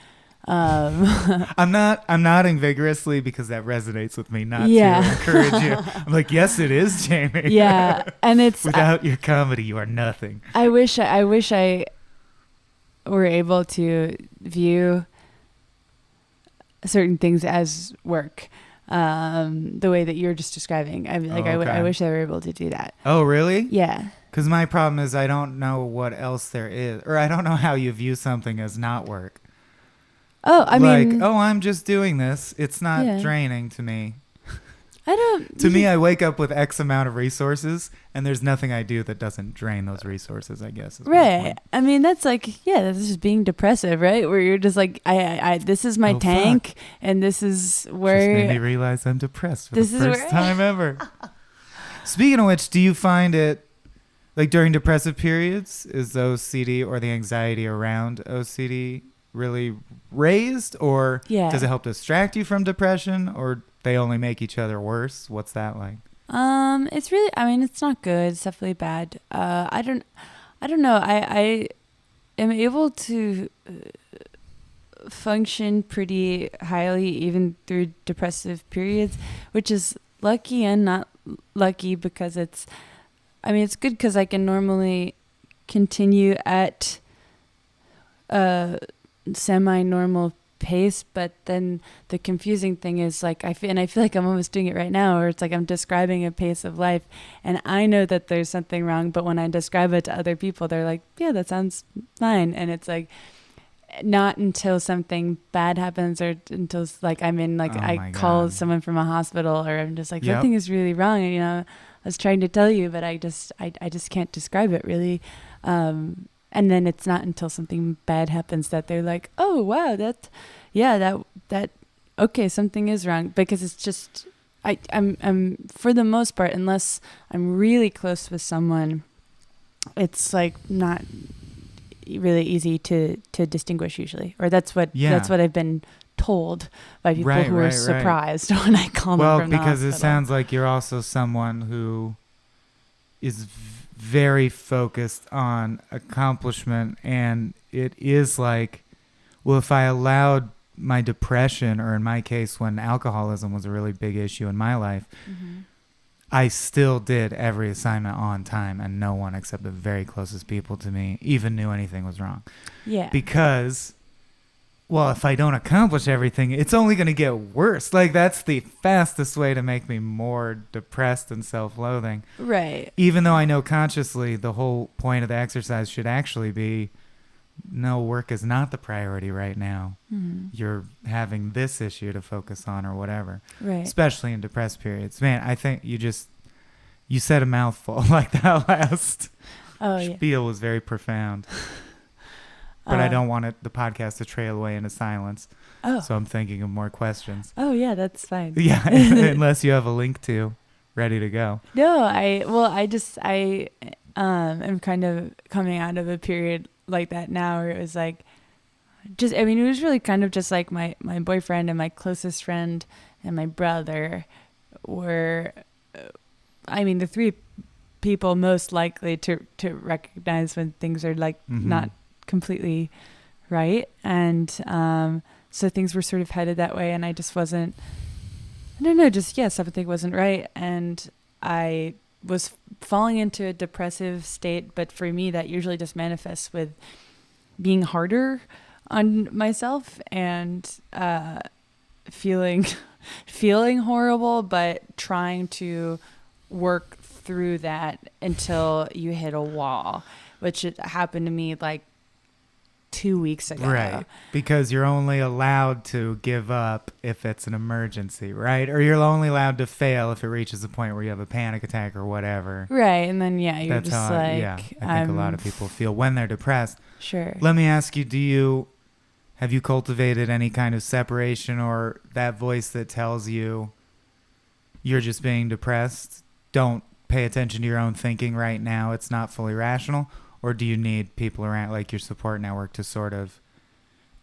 I'm nodding vigorously because that resonates with me, not to encourage you. I'm like, yes, it is, Jamie. Yeah, and it's without your comedy, you are nothing. I wish I were able to view certain things as work, the way that you're just describing. I wish I were able to do that. Oh, really? Yeah. Because my problem is I don't know what else there is, or I don't know how you view something as not work. Oh, I mean... I'm just doing this. It's not draining to me. I don't... To me, I wake up with X amount of resources, and there's nothing I do that doesn't drain those resources, I guess. Right. I mean, that's like, that's just being depressive, right? Where you're just like, this is my tank, fuck. And this is where... Just made me realize I'm depressed for the first time ever. Speaking of which, do you find it, like during depressive periods, is the OCD or the anxiety around OCD really raised, or does it help distract you from depression, or they only make each other worse? What's that like? It's really, I mean, it's not good. It's definitely bad. I don't know. I am able to function pretty highly even through depressive periods, which is lucky and not lucky because it's good because I can normally continue at semi-normal pace, but then the confusing thing is like I feel like I'm almost doing it right now, or it's like I'm describing a pace of life and I know that there's something wrong, but when I describe it to other people, they're like, yeah, that sounds fine. And it's like not until something bad happens, or until like I'm in like I call someone from a hospital, or I'm just like, something is really wrong, and I was trying to tell you, but I just can't describe it really. And then it's not until something bad happens that they're like, oh, wow, that okay, something is wrong. Because it's just, I'm for the most part, unless I'm really close with someone, it's like not really easy to distinguish usually. Or that's what I've been told by people who are surprised when I call them from the hospital. Well, because it sounds like you're also someone who is very focused on accomplishment, and it is like, well, if I allowed my depression, or in my case when alcoholism was a really big issue in my life, I still did every assignment on time, and no one except the very closest people to me even knew anything was wrong. Yeah. Because, well, if I don't accomplish everything, it's only going to get worse. Like, that's the fastest way to make me more depressed and self-loathing. Right. Even though I know consciously the whole point of the exercise should actually be, no, work is not the priority right now. You're having this issue to focus on, or whatever. Right. Especially in depressed periods. Man, I think you said a mouthful. Like that last spiel was very profound. But I don't want the podcast to trail away into silence. So I'm thinking of more questions. Oh, yeah, that's fine. Yeah, unless you have a link to ready to go. No, I am kind of coming out of a period like that now, where it was like, it was really kind of just like my boyfriend and my closest friend and my brother were, the three people most likely to recognize when things are like not completely right, and so things were sort of headed that way, and I just wasn't, something wasn't right, and I was falling into a depressive state. But for me, that usually just manifests with being harder on myself and feeling feeling horrible, but trying to work through that until you hit a wall, which happened to me like 2 weeks ago. Right. Because you're only allowed to give up if it's an emergency, right? Or you're only allowed to fail if it reaches a point where you have a panic attack or whatever. Right. And then, yeah, you're That's just how like, I think a lot of people feel when they're depressed. Sure. Let me ask you, have you cultivated any kind of separation or that voice that tells you you're just being depressed? Don't pay attention to your own thinking right now. It's not fully rational. Or do you need people around, like your support network, to sort of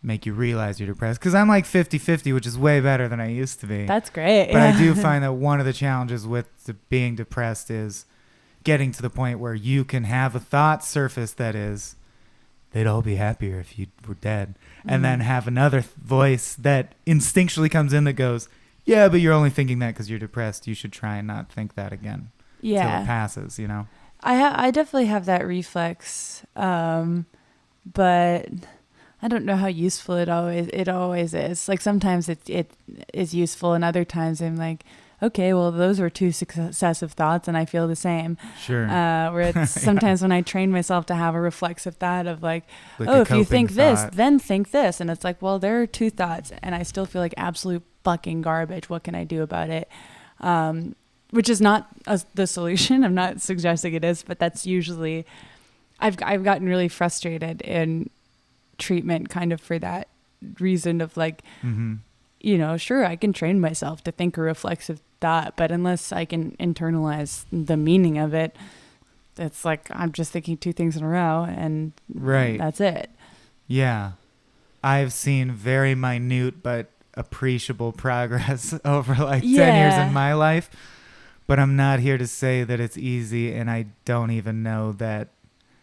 make you realize you're depressed? Because I'm like 50-50, which is way better than I used to be. That's great. But I do find that one of the challenges with being depressed is getting to the point where you can have a thought surface that is, they'd all be happier if you were dead. Mm-hmm. And then have another voice that instinctually comes in that goes, yeah, but you're only thinking that because you're depressed. You should try and not think that again. Yeah. Until it passes, you know? I definitely have that reflex, but I don't know how useful it always is. Like sometimes it is useful, and other times I'm like, okay, well those were two successive thoughts, and I feel the same. Sure. Where it's sometimes when I train myself to have a reflexive thought of like oh, if you think this, then think this, and it's like, well, there are two thoughts, and I still feel like absolute fucking garbage. What can I do about it? Which is not the solution. I'm not suggesting it is, but that's usually, I've gotten really frustrated in treatment kind of for that reason of like, you know, sure, I can train myself to think a reflexive thought, but unless I can internalize the meaning of it, it's like I'm just thinking two things in a row and that's it. Yeah. I've seen very minute but appreciable progress over like 10 years in my life. But I'm not here to say that it's easy, and I don't even know that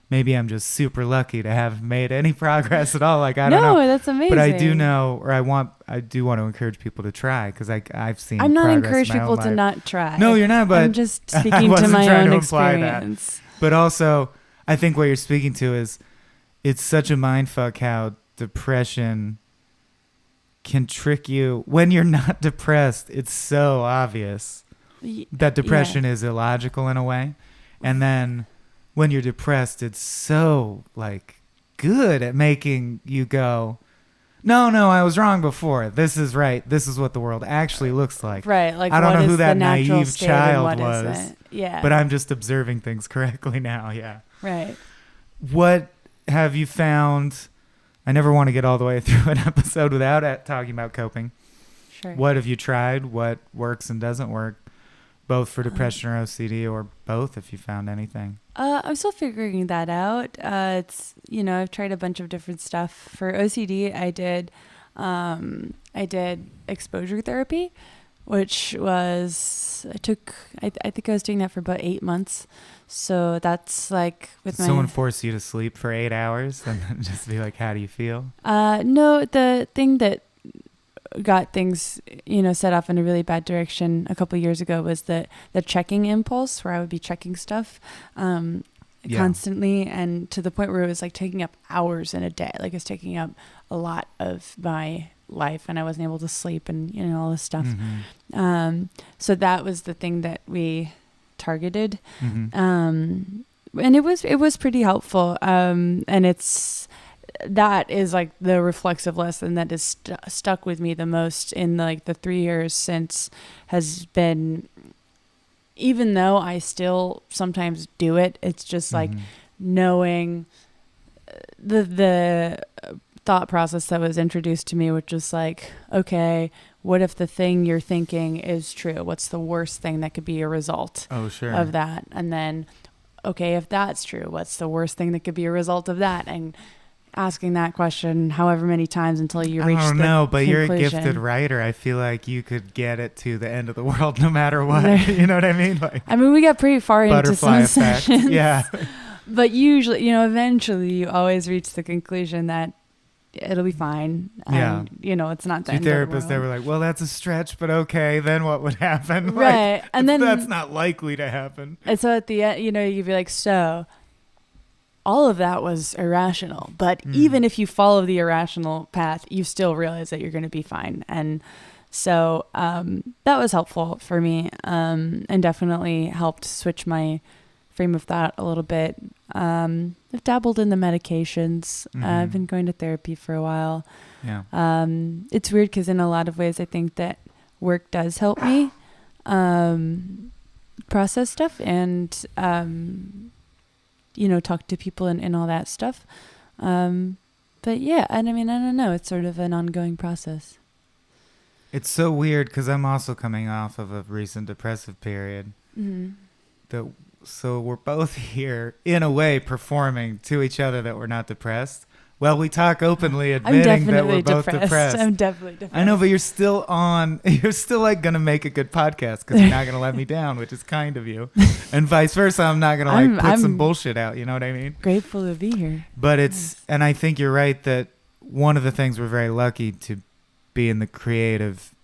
maybe I'm just super lucky to have made any progress at all. Like, I don't know. No, that's amazing. But I do know, or I do want to encourage people to try, because I've seen I'm not progress encouraging people to not try. No, you're not, but I'm just speaking to my own experience. But also, I think what you're speaking to is it's such a mindfuck how depression can trick you. When you're not depressed, it's so obvious that depression is illogical in a way. And then when you're depressed, it's so like good at making you go, no, I was wrong before. This is right. This is what the world actually looks like. Right. Like, I don't know who that naive state child was. Yeah. But I'm just observing things correctly now. Yeah. Right. What have you found? I never want to get all the way through an episode without talking about coping. Sure. What have you tried? What works and doesn't work? Both for depression or OCD, or both if you found anything. I'm still figuring that out. It's, you know, I've tried a bunch of different stuff. For OCD, I did exposure therapy, which was, I think I was doing that for about 8 months. So that's like with someone force you to sleep for 8 hours and then just be like, how do you feel? No, the thing that got things, you know, set off in a really bad direction a couple of years ago was the checking impulse, where I would be checking stuff constantly, and to the point where it was like taking up hours in a day. Like it's taking up a lot of my life, and I wasn't able to sleep, and you know, all this stuff. So that was the thing that we targeted, and it was pretty helpful. And that is like the reflexive lesson that is stuck with me the most in like the 3 years since, has been, even though I still sometimes do it, it's just like knowing the thought process that was introduced to me, which was like, okay, what if the thing you're thinking is true? What's the worst thing that could be a result of that? And then, okay, if that's true, what's the worst thing that could be a result of that? And asking that question however many times until you reach the conclusion. I don't know, but you're a gifted writer. I feel like you could get it to the end of the world no matter what. You know what I mean? Like, I mean, we got pretty far into some effect. sessions. Yeah. But usually, you know, eventually you always reach the conclusion that it'll be fine. And, you know, it's not the end of the world. Therapists, they were like, well, that's a stretch, but okay, then what would happen? Right. Like, and then that's not likely to happen. And so at the end, you know, you'd be like, so all of that was irrational, but even if you follow the irrational path, you still realize that you're going to be fine. And So that was helpful for me, and definitely helped switch my frame of thought a little bit. I've dabbled in the medications. I've been going to therapy for a while. Yeah. It's weird because in a lot of ways I think that work does help me process stuff and, talk to people and all that stuff. But yeah, and I mean, I don't know. It's sort of an ongoing process. It's so weird because I'm also coming off of a recent depressive period. So we're both here, in a way, performing to each other that we're not depressed. Well, we talk openly admitting that we're both depressed. I'm definitely depressed. I know, but you're still like going to make a good podcast because you're not going to let me down, which is kind of you. And vice versa, I'm not going to put some bullshit out. You know what I mean? Grateful to be here. But and I think you're right that one of the things we're very lucky to be in the creative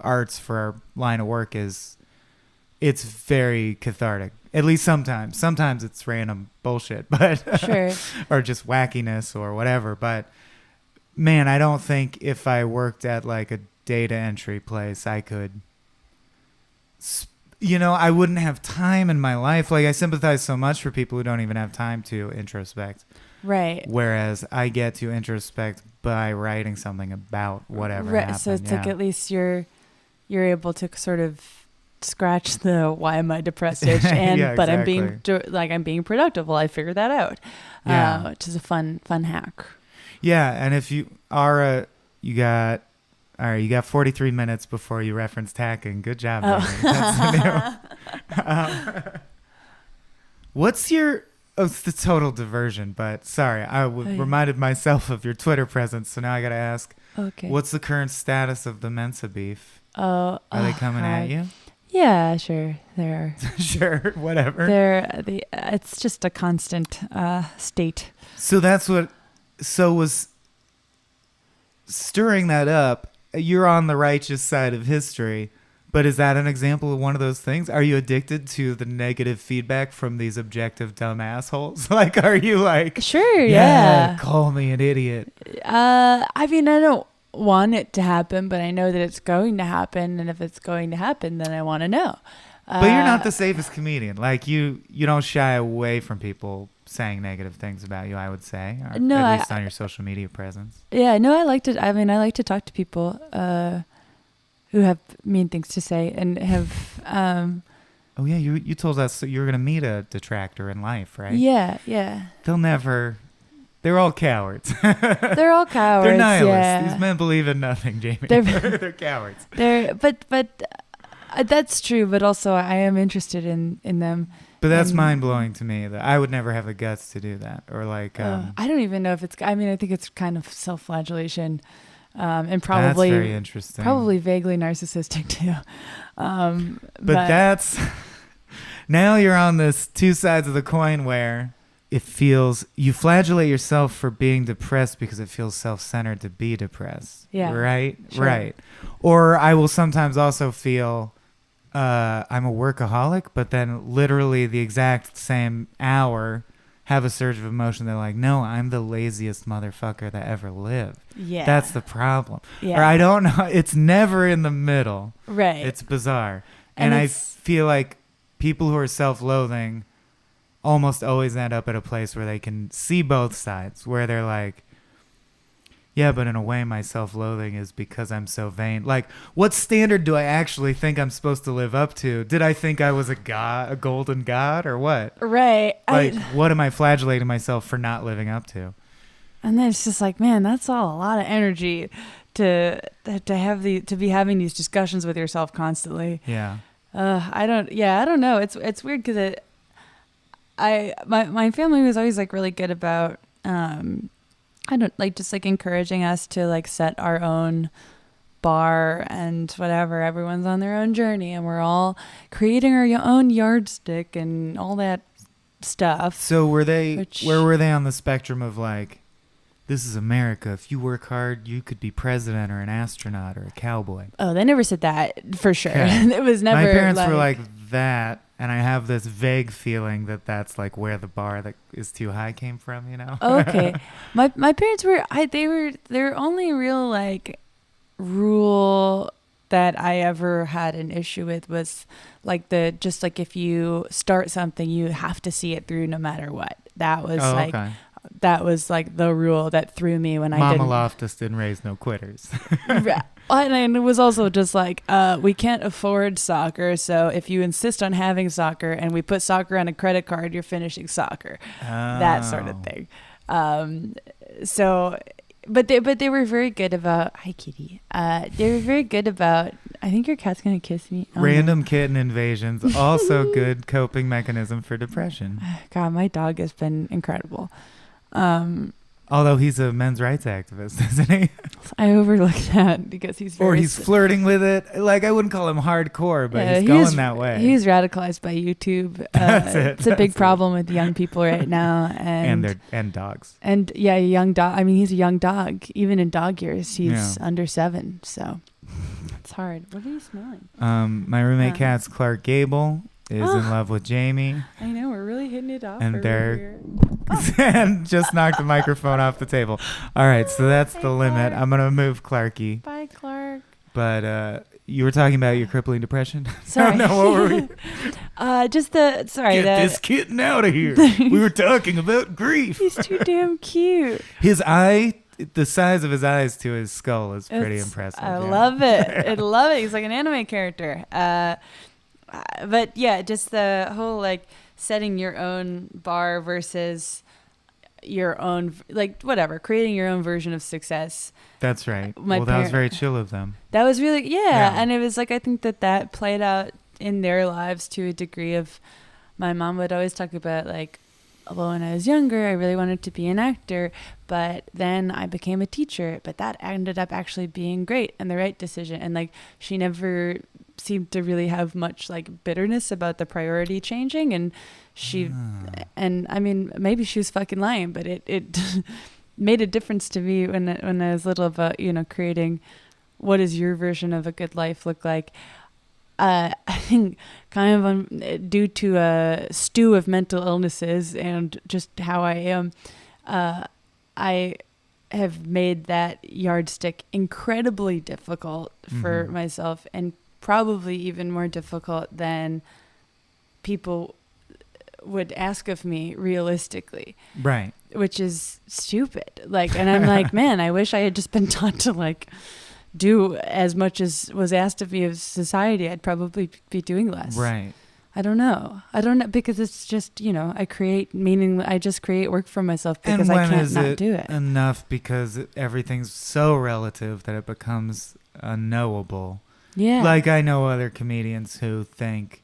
arts for our line of work is it's very cathartic. At least sometimes. Sometimes it's random bullshit, but sure. Or just wackiness or whatever. But man, I don't think if I worked at like a data entry place, I could. I wouldn't have time in my life. Like I sympathize so much for people who don't even have time to introspect. Right. Whereas I get to introspect by writing something about whatever happened. So it's like at least you're able to sort of scratch the why am I depressed itch, and yeah, but exactly. I'm being productive. Well, I figured that out. Which is a fun hack. Yeah, and if you are you got 43 minutes before you referenced hacking. Good job. That's the new. What's your? Oh, it's the total diversion. But sorry, I reminded myself of your Twitter presence, so now I got to ask. Okay. What's the current status of the Mensa beef? Are they coming at you? Yeah, sure. There are. Sure, whatever. It's just a constant state. So that's what. So was stirring that up. You're on the righteous side of history, but is that an example of one of those things? Are you addicted to the negative feedback from these objective dumb assholes? Like, are you like? Sure. Yeah. Call me an idiot. I mean, I don't want it to happen, but I know that it's going to happen, and if it's going to happen, then I want to know. But you're not the safest comedian. Like you don't shy away from people saying negative things about you, I would say, or no, at least on your social media presence. Yeah, no, I like to talk to people who have mean things to say and have. Oh yeah, you told us that you're gonna meet a detractor in life, right? Yeah. They're all cowards. They're all cowards. They're nihilists. Yeah. These men believe in nothing, Jamie. They're cowards. But that's true. But also, I am interested in them. But that's mind blowing to me. That I would never have the guts to do that, or like. I don't even know if it's. I mean, I think it's kind of self-flagellation, and probably that's very interesting. Probably vaguely narcissistic too. But that's now you're on this two sides of the coin where. It feels you flagellate yourself for being depressed because it feels self-centered to be depressed. Yeah. Right? Sure. Right. Or I will sometimes also feel I'm a workaholic, but then literally the exact same hour have a surge of emotion. They're like, no, I'm the laziest motherfucker that ever lived. Yeah. That's the problem. Yeah. Or I don't know. It's never in the middle. Right. It's bizarre. And I feel like people who are self-loathing almost always end up at a place where they can see both sides, where they're like, yeah, but in a way my self-loathing is because I'm so vain. Like, what standard do I actually think I'm supposed to live up to? Did I think I was a god, a golden god, or what? Right. Like, what am I flagellating myself for not living up to? And then it's just like, man, that's all a lot of energy to be having these discussions with yourself constantly. Yeah. I don't know. It's weird because my family was always like really good about just encouraging us to like set our own bar and whatever. Everyone's on their own journey and we're all creating our own yardstick and all that stuff. So where were they on the spectrum of like, this is America. If you work hard, you could be president or an astronaut or a cowboy? Oh, they never said that for sure. Okay. It was never. My parents were like that. And I have this vague feeling that that's like where the bar that is too high came from, you know? Okay. My parents were, their only real like rule that I ever had an issue with was like just like if you start something, you have to see it through no matter what. That was that was like the rule that threw me when I didn't. Mama Loftus didn't raise no quitters. And it was also just like, we can't afford soccer. So if you insist on having soccer and we put soccer on a credit card, you're finishing soccer. That sort of thing. But they were very good about, hi kitty. They were very good about, I think your cat's going to kiss me. Oh, Random kitten invasions, also good coping mechanism for depression. God, my dog has been incredible. Although he's a men's rights activist, isn't he? I overlooked that because he's very... Or he's flirting with it. Like, I wouldn't call him hardcore, but he's going that way. He's radicalized by YouTube. That's it. It's a big problem with young people right now. And dogs. And yeah, young dog. I mean, he's a young dog. Even in dog years, he's under 7. So it's hard. What are you smelling? My roommate cat's Clark Gable is in love with Jamie. I know, we're really hitting it off. And they're and just knocked the microphone off the table. All right, so that's the limit. Clark. I'm gonna move Clarky. Bye, Clark. But you were talking about your crippling depression. Sorry. No, what were we? Get this kitten out of here. We were talking about grief. He's too damn cute. His eye. The size of his eyes to his skull is pretty impressive. I love it. I love it. He's like an anime character. But yeah, just the whole like setting your own bar versus your own, like whatever, creating your own version of success. That's right. That was very chill of them. That was really, yeah. And it was like, I think that played out in their lives to a degree of, my mom would always talk about like, although when I was younger, I really wanted to be an actor, but then I became a teacher, but that ended up actually being great and the right decision. And like, she never seemed to really have much like bitterness about the priority changing. And and I mean, maybe she was fucking lying, but it made a difference to me when I was little about, creating what does your version of a good life look like. I think kind of due to a stew of mental illnesses and just how I am, I have made that yardstick incredibly difficult for myself, and probably even more difficult than people would ask of me realistically. Right. Which is stupid. Like, and I'm like, man, I wish I had just been taught to like do as much as was asked of me of society. I'd probably be doing less. Right. I don't know because it's just, I create meaning. I just create work for myself because I can't not do it. Enough because everything's so relative that it becomes unknowable. Yeah. Like I know other comedians who think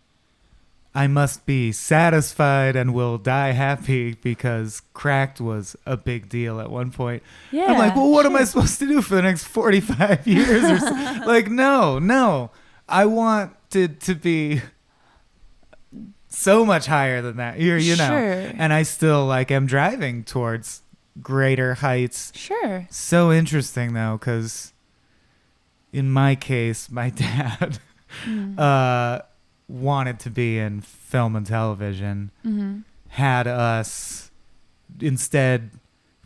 I must be satisfied and will die happy because Cracked was a big deal at one point. Yeah. I'm like, well, what am I supposed to do for the next 45 years or so? Like, no. I want it to be so much higher than that. You know. Sure. And I still like am driving towards greater heights. Sure. So interesting though, because in my case, my dad wanted to be in film and television, had us instead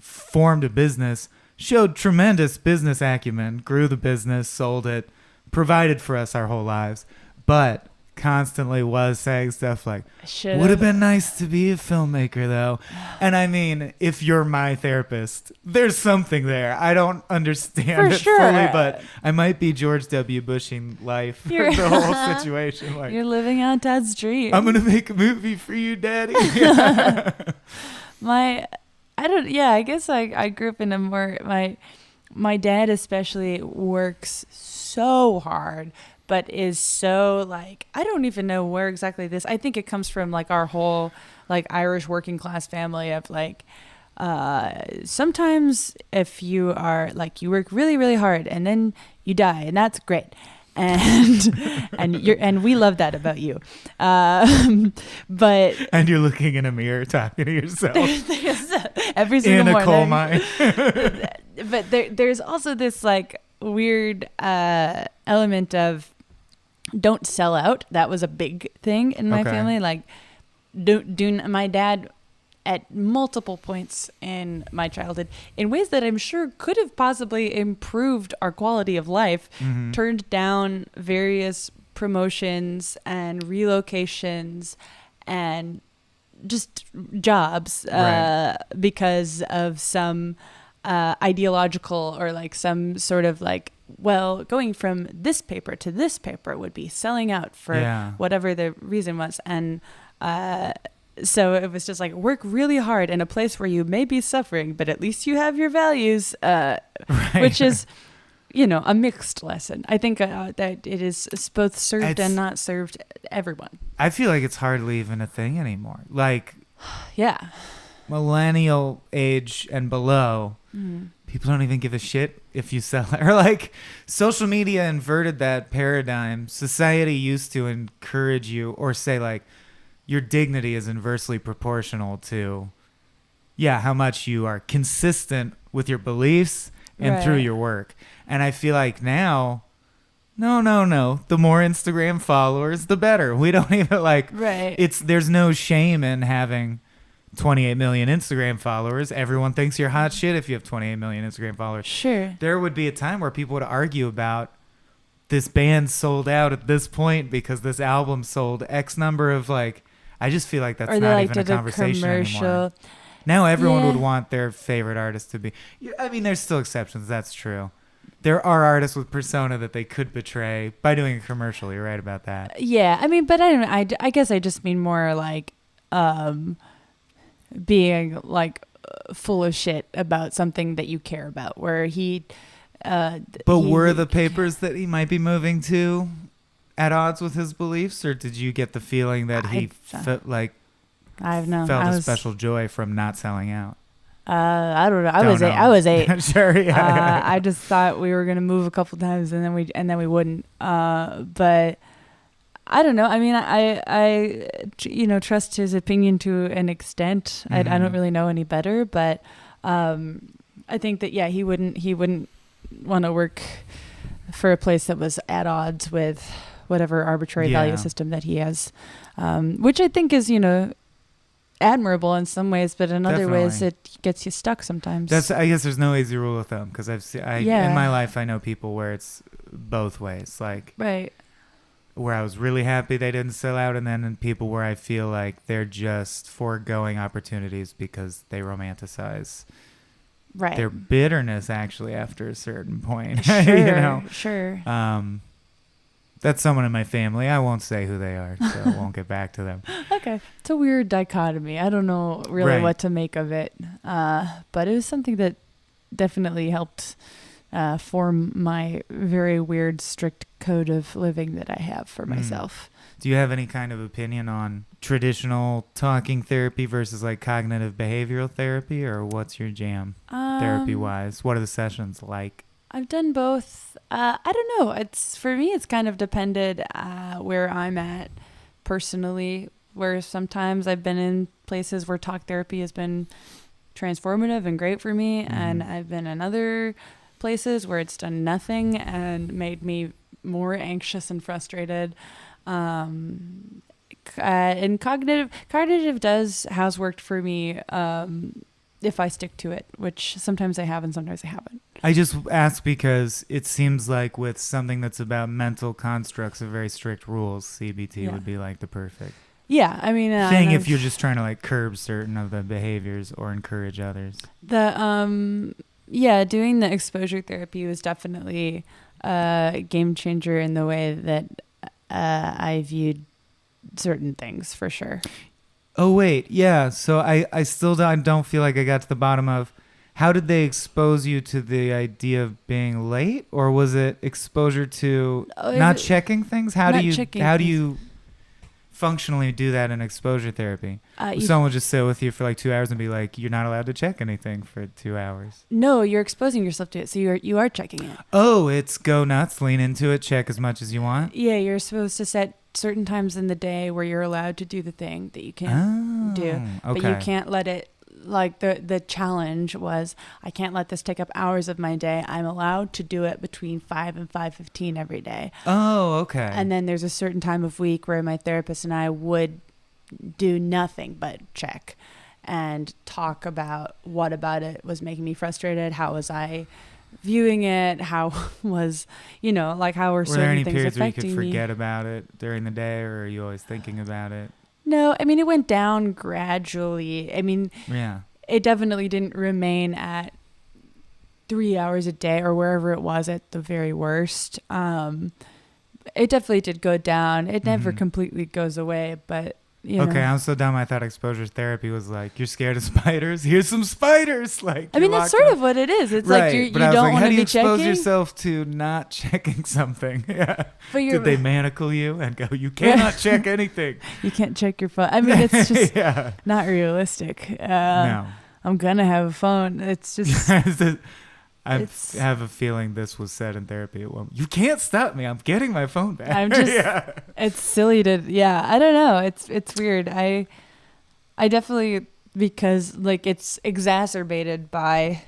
formed a business, showed tremendous business acumen, grew the business, sold it, provided for us our whole lives, but constantly was saying stuff like, would have been nice to be a filmmaker though. And I mean, if you're my therapist, there's something there. I don't understand fully, but I might be George W. Bushing life for the whole situation. Like, you're living out Dad's dream. I'm going to make a movie for you, Daddy. I guess I grew up in a more, my dad especially works so hard, but is so like, I don't even know where exactly this, I think it comes from like our whole like Irish working class family of like, sometimes if you are like, you work really, really hard and then you die, and that's great. And we love that about you. But and you're looking in a mirror talking to yourself every single morning. In a coal mine. But there's also this like weird element of don't sell out. That was a big thing in my family. Like, my dad at multiple points in my childhood in ways that I'm sure could have possibly improved our quality of life, turned down various promotions and relocations and just jobs because of some ideological or like some sort of like, well, going from this paper to this paper would be selling out for whatever the reason was. And so it was just like, work really hard in a place where you may be suffering, but at least you have your values, which is, you know, a mixed lesson. I think that it is both served and not served everyone. I feel like it's hardly even a thing anymore. Like, yeah, millennial age and below, people don't even give a shit if you sell it. Or like, social media inverted that paradigm. Society used to encourage you or say like, your dignity is inversely proportional to, how much you are consistent with your beliefs and through your work. And I feel like now, no. The more Instagram followers, the better. We don't even like, there's no shame in having 28 million Instagram followers. Everyone thinks you're hot shit if you have 28 million Instagram followers. Sure. There would be a time where people would argue about this band sold out at this point because this album sold X number of like, I just feel like that's not even a conversation anymore. Now everyone would want their favorite artist to be. I mean, there's still exceptions. That's true. There are artists with persona that they could betray by doing a commercial. You're right about that. Yeah, I mean, but I don't know. I guess I just mean more like being like full of shit about something that you care about. Where he. Were the papers that he might be moving to at odds with his beliefs, or did you get the feeling that he felt a special joy from not selling out? I don't know. I was eight. Sure. Yeah. I just thought we were gonna move a couple times and then we wouldn't. But I don't know. I mean, I trust his opinion to an extent. I don't really know any better, but I think that he wouldn't want to work for a place that was at odds with whatever arbitrary value system that he has, which I think is, admirable in some ways, but in other ways it gets you stuck sometimes. I guess there's no easy rule of thumb, because in my life I know people where it's both ways, like where I was really happy they didn't sell out, and then in people where I feel like they're just foregoing opportunities because they romanticize their bitterness actually after a certain point. Sure. That's someone in my family. I won't say who they are, so I won't get back to them. Okay. It's a weird dichotomy. I don't know really what to make of it. But it was something that definitely helped form my very weird, strict code of living that I have for myself. Do you have any kind of opinion on traditional talking therapy versus like cognitive behavioral therapy, or what's your jam therapy-wise? What are the sessions like? I've done both. I don't know. For me, it's kind of depended where I'm at personally, where sometimes I've been in places where talk therapy has been transformative and great for me, and I've been in other places where it's done nothing and made me more anxious and frustrated. And cognitive has worked for me if I stick to it, which sometimes I have and sometimes I haven't. I just ask because it seems like with something that's about mental constructs of very strict rules, CBT would be like the perfect thing if you're just trying to like curb certain of the behaviors or encourage others. Doing the exposure therapy was definitely a game changer in the way that I viewed certain things, for sure. Oh, wait. Yeah. So I still don't feel like I got to the bottom of how did they expose you to the idea of being late, or was it exposure to not checking things? How do you functionally do that in exposure therapy? Someone will just sit with you for like 2 hours and be like, you're not allowed to check anything for 2 hours. No, you're exposing yourself to it. So you are checking it. Oh, it's go nuts, lean into it, check as much as you want. Yeah, you're supposed to set certain times in the day where you're allowed to do the thing that you can't do. Okay. But you can't let it, like the challenge was, I can't let this take up hours of my day. I'm allowed to do it between 5 and 5:15 every day. Oh, okay. And then there's a certain time of week where my therapist and I would do nothing but check. and talk about what about it was making me frustrated. How was I viewing it? How was, like how were certain there any things periods where you affecting could me? forget about it during the day, or are you always thinking about it? No, I mean, it went down gradually. I mean, Yeah. it definitely didn't remain at 3 hours a day or wherever it was at the very worst. It definitely did go down. It never completely goes away, but Okay, I'm so dumb. I thought exposure therapy was like, you're scared of spiders? Here's some spiders. Like, I mean, that's sort of what it is. It's right. like you but I was don't like, want how to do you be checking. expose yourself to not checking something? Yeah. But Did they manacle you and go, you cannot check anything? You can't check your phone. I mean, it's just yeah. not realistic. No. I'm going to have a phone. It's just... I have a feeling this was said in therapy. You can't stop me. I'm getting my phone back. I'm just... It's silly to... Yeah, I don't know. It's weird. I definitely... Because, like, it's exacerbated by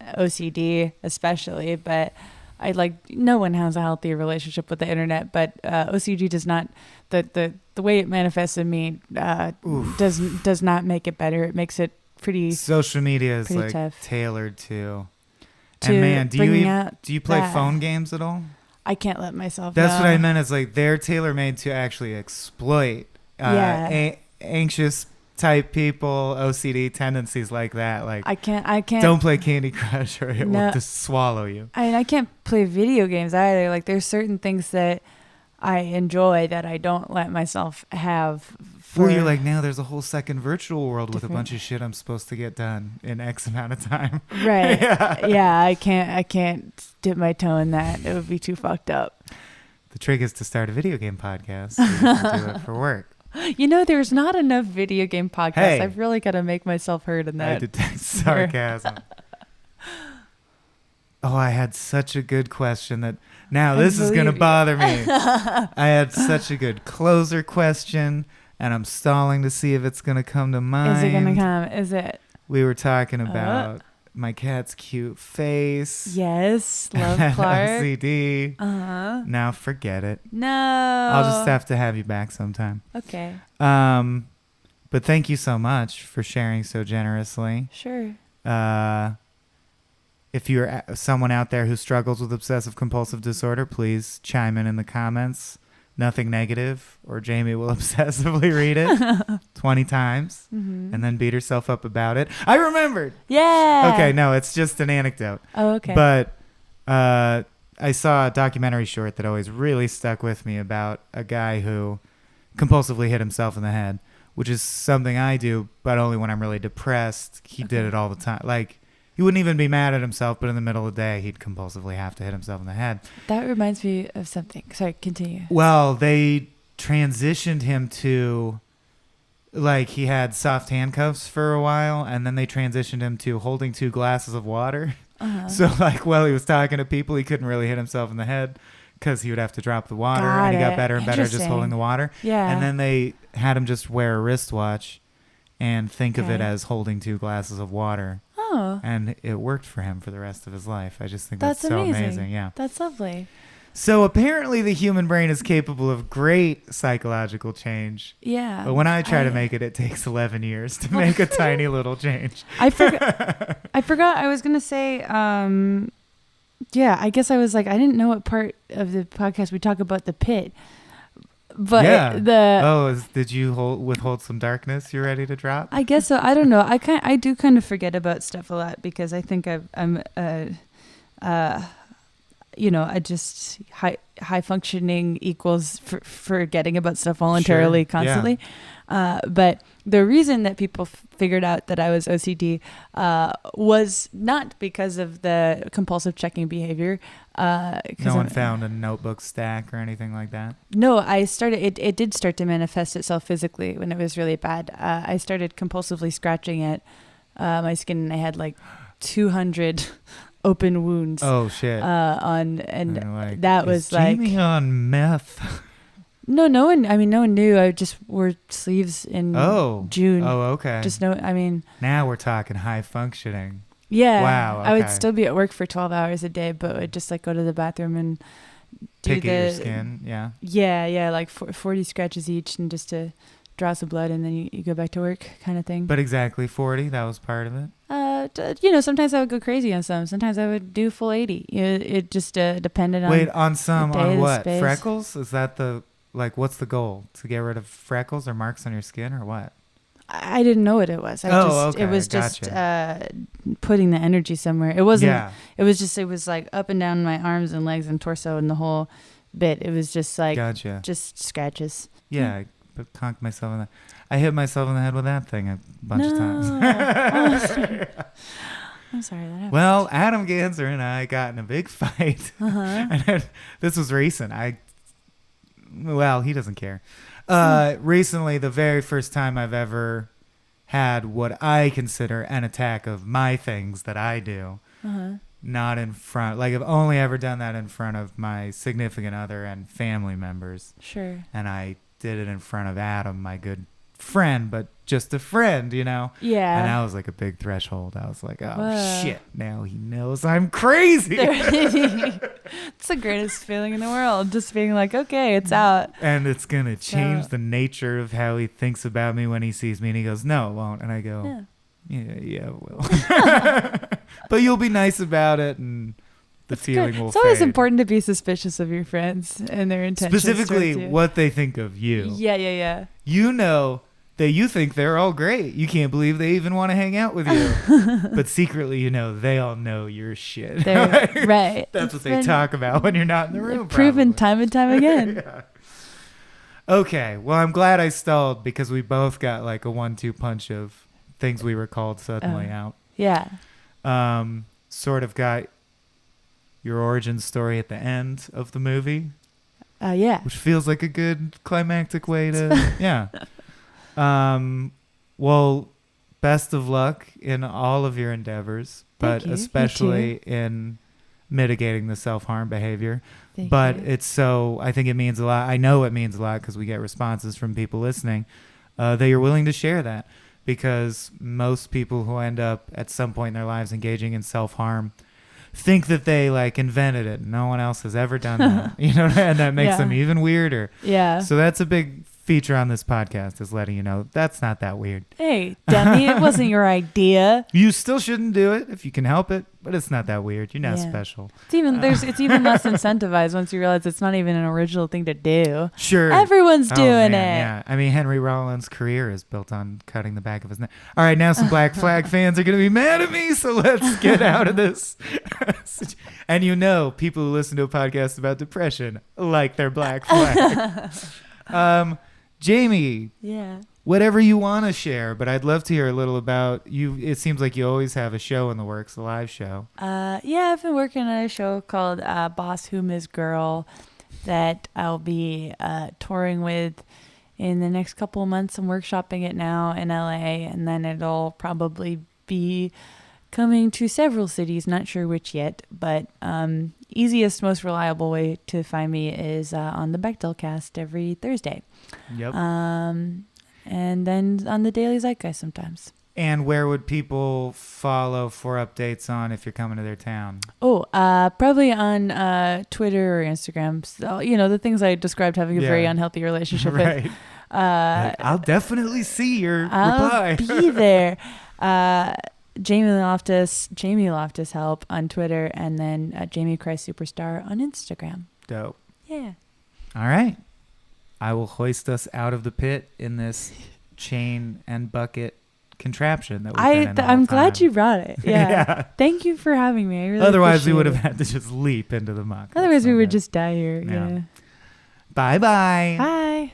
OCD, especially. But no one has a healthy relationship with the internet. But OCD does not... The way it manifests in me does not make it better. It makes it pretty... Social media is, like, tough. Tailored to... And man, do you play phone games at all? I can't let myself. That's what I meant. Is like they're tailor made to actually exploit anxious type people, OCD tendencies like that. Like I can't. Don't play Candy Crush or it will just swallow you. I can't play video games either. Like there's certain things that I enjoy that I don't let myself have. Well, you're like, now there's a whole second virtual world with a bunch of shit I'm supposed to get done in X amount of time. Right. Yeah, I can't dip my toe in that. It would be too fucked up. The trick is to start a video game podcast so you can do it for work. There's not enough video game podcasts. Hey, I've really got to make myself heard in that. I detect sarcasm. Oh, I had such a good question that now this is going to bother me. I had such a good closer question. And I'm stalling to see if it's going to come to mind. Is it going to come? Is it? We were talking about my cat's cute face. Yes. Love Clark. LCD. Uh-huh. Now forget it. No. I'll just have to have you back sometime. Okay. But thank you so much for sharing so generously. Sure. If you're someone out there who struggles with obsessive compulsive disorder, please chime in the comments. Nothing negative, or Jamie will obsessively read it 20 times and then beat herself up about it. I remembered. Yeah. Okay, no, it's just an anecdote. Oh, okay. But I saw a documentary short that always really stuck with me about a guy who compulsively hit himself in the head, which is something I do, but only when I'm really depressed. He did it all the time. Like, he wouldn't even be mad at himself, but in the middle of the day, he'd compulsively have to hit himself in the head. That reminds me of something. Sorry, continue. Well, they transitioned him to, like, he had soft handcuffs for a while, and then they transitioned him to holding 2 glasses of water. Uh-huh. So, like, while he was talking to people, he couldn't really hit himself in the head because he would have to drop the water, and he got better and better just holding the water. Yeah. And then they had him just wear a wristwatch and think of it as holding 2 glasses of water. Oh. And it worked for him for the rest of his life. I just think that's so amazing. Yeah. That's lovely. So apparently the human brain is capable of great psychological change. Yeah. But when I try to make it, it takes 11 years to make a tiny little change. I forgot I was going to say, yeah, I guess I was like, I didn't know what part of the podcast we talk about the pit. But did you withhold some darkness you're ready to drop? I guess so. I don't know. I do kind of forget about stuff a lot because I think I'm I just high functioning equals forgetting about stuff voluntarily constantly. Yeah. But the reason that people figured out that I was OCD was not because of the compulsive checking behavior. No one found a notebook stack or anything like that? No, it did start to manifest itself physically when it was really bad. I started compulsively scratching at my skin, and I had like 200 open wounds. Oh shit! That was like Jamie on meth. No one knew. I just wore sleeves in June. Oh, okay. Now we're talking high functioning. Yeah. Wow. Okay. I would still be at work for 12 hours a day, but I'd just like go to the bathroom and pick at your skin. Yeah. Yeah, like 40 scratches each, and just to draw some blood, and then you go back to work kind of thing. But exactly 40, that was part of it. Sometimes I would go crazy on some. Sometimes I would do full 80. It just depended on. Wait, on some, the day, on the what? space. Freckles? Is that what's the goal? To get rid of freckles or marks on your skin or what? I didn't know what it was. Okay. It was Gotcha. just putting the energy somewhere. It wasn't. Yeah. It was like up and down my arms and legs and torso and the whole bit. It was just like Gotcha. just scratches. Yeah, I conked myself in the. I hit myself in the head with that thing a bunch of times. I'm sorry that happened. Well, Adam Ganser and I got in a big fight. And this was recent. He doesn't care. Recently, the very first time I've ever had what I consider an attack of my things that I do. Not in front. Like, I've only ever done that in front of my significant other and family members. Sure. And I did it in front of Adam, my good friend, but just a friend, Yeah. And that was like a big threshold. I was like, oh, Whoa. shit, now he knows I'm crazy. It's the greatest feeling in the world. Just being like, okay, it's out. And it's going to change the nature of how he thinks about me when he sees me. And he goes, no, it won't. And I go, yeah, it will. But you'll be nice about it, and the feeling will It's always fade. important to be suspicious of your friends and their intentions. Specifically, towards you. what they think of you. Yeah. You know that you think they're all great. You can't believe they even want to hang out with you. But secretly, they all know your shit. Right. That's what they talk about when you're not in the room. Proven probably. time and time again. Yeah. Okay, well, I'm glad I stalled because we both got like a 1-2 punch of things we recalled suddenly out. Yeah. Sort of got your origin story at the end of the movie. Yeah. Which feels like a good climactic way to, yeah. Well, best of luck in all of your endeavors, but Thank you. especially in mitigating the self-harm behavior. Thank But you. I think it means a lot. I know it means a lot because we get responses from people listening that you're willing to share that, because most people who end up at some point in their lives engaging in self-harm think that they like invented it. No one else has ever done that, and that makes them even weirder. Yeah. So that's a big feature on this podcast, is letting you know that's not that weird. Hey, dummy, it wasn't your idea. You still shouldn't do it if you can help it, but it's not that weird. You're not special. It's even less incentivized once you realize it's not even an original thing to do. Sure. Everyone's doing it. Yeah. I mean, Henry Rollins' career is built on cutting the back of his neck. All right, now some Black Flag fans are going to be mad at me, so let's get out of this. And people who listen to a podcast about depression like their Black Flag. Jamie. Yeah. Whatever you want to share, but I'd love to hear a little about you. It seems like you always have a show in the works, a live show. Yeah, I've been working on a show called Boss Who Ms. Girl that I'll be touring with in the next couple of months. I'm workshopping it now in LA, and then it'll probably be coming to several cities, not sure which yet, but easiest, most reliable way to find me is on the Bechdel Cast every Thursday. Yep. And then on the Daily Zeitgeist sometimes. And where would people follow for updates on if you're coming to their town? Probably on Twitter or Instagram. So, the things I described having a very unhealtty relationship right. with. I'll definitely see your I'll reply. be there. Jamie Loftus help on Twitter, and then Jamie Christ Superstar on Instagram. Dope. Yeah. All right. I will hoist us out of the pit in this chain and bucket contraption that we've been in the whole I'm glad time. you brought it. Yeah. Thank you for having me. I really Otherwise, we appreciate would have it. had to just leap into the muck. Otherwise, That's we so would good. just die here. Yeah. Yeah. Bye-bye. Bye.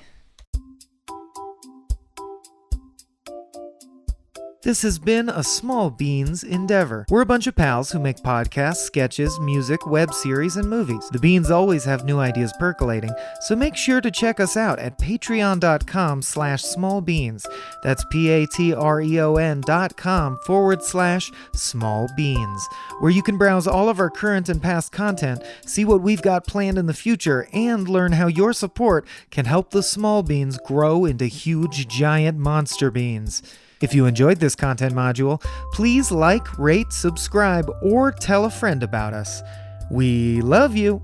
This has been a Small Beans endeavor. We're a bunch of pals who make podcasts, sketches, music, web series, and movies. The Beans always have new ideas percolating, so make sure to check us out at patreon.com/smallbeans. That's patreon.com/smallbeans, where you can browse all of our current and past content, see what we've got planned in the future, and learn how your support can help the small beans grow into huge, giant monster beans. If you enjoyed this content module, please like, rate, subscribe, or tell a friend about us. We love you.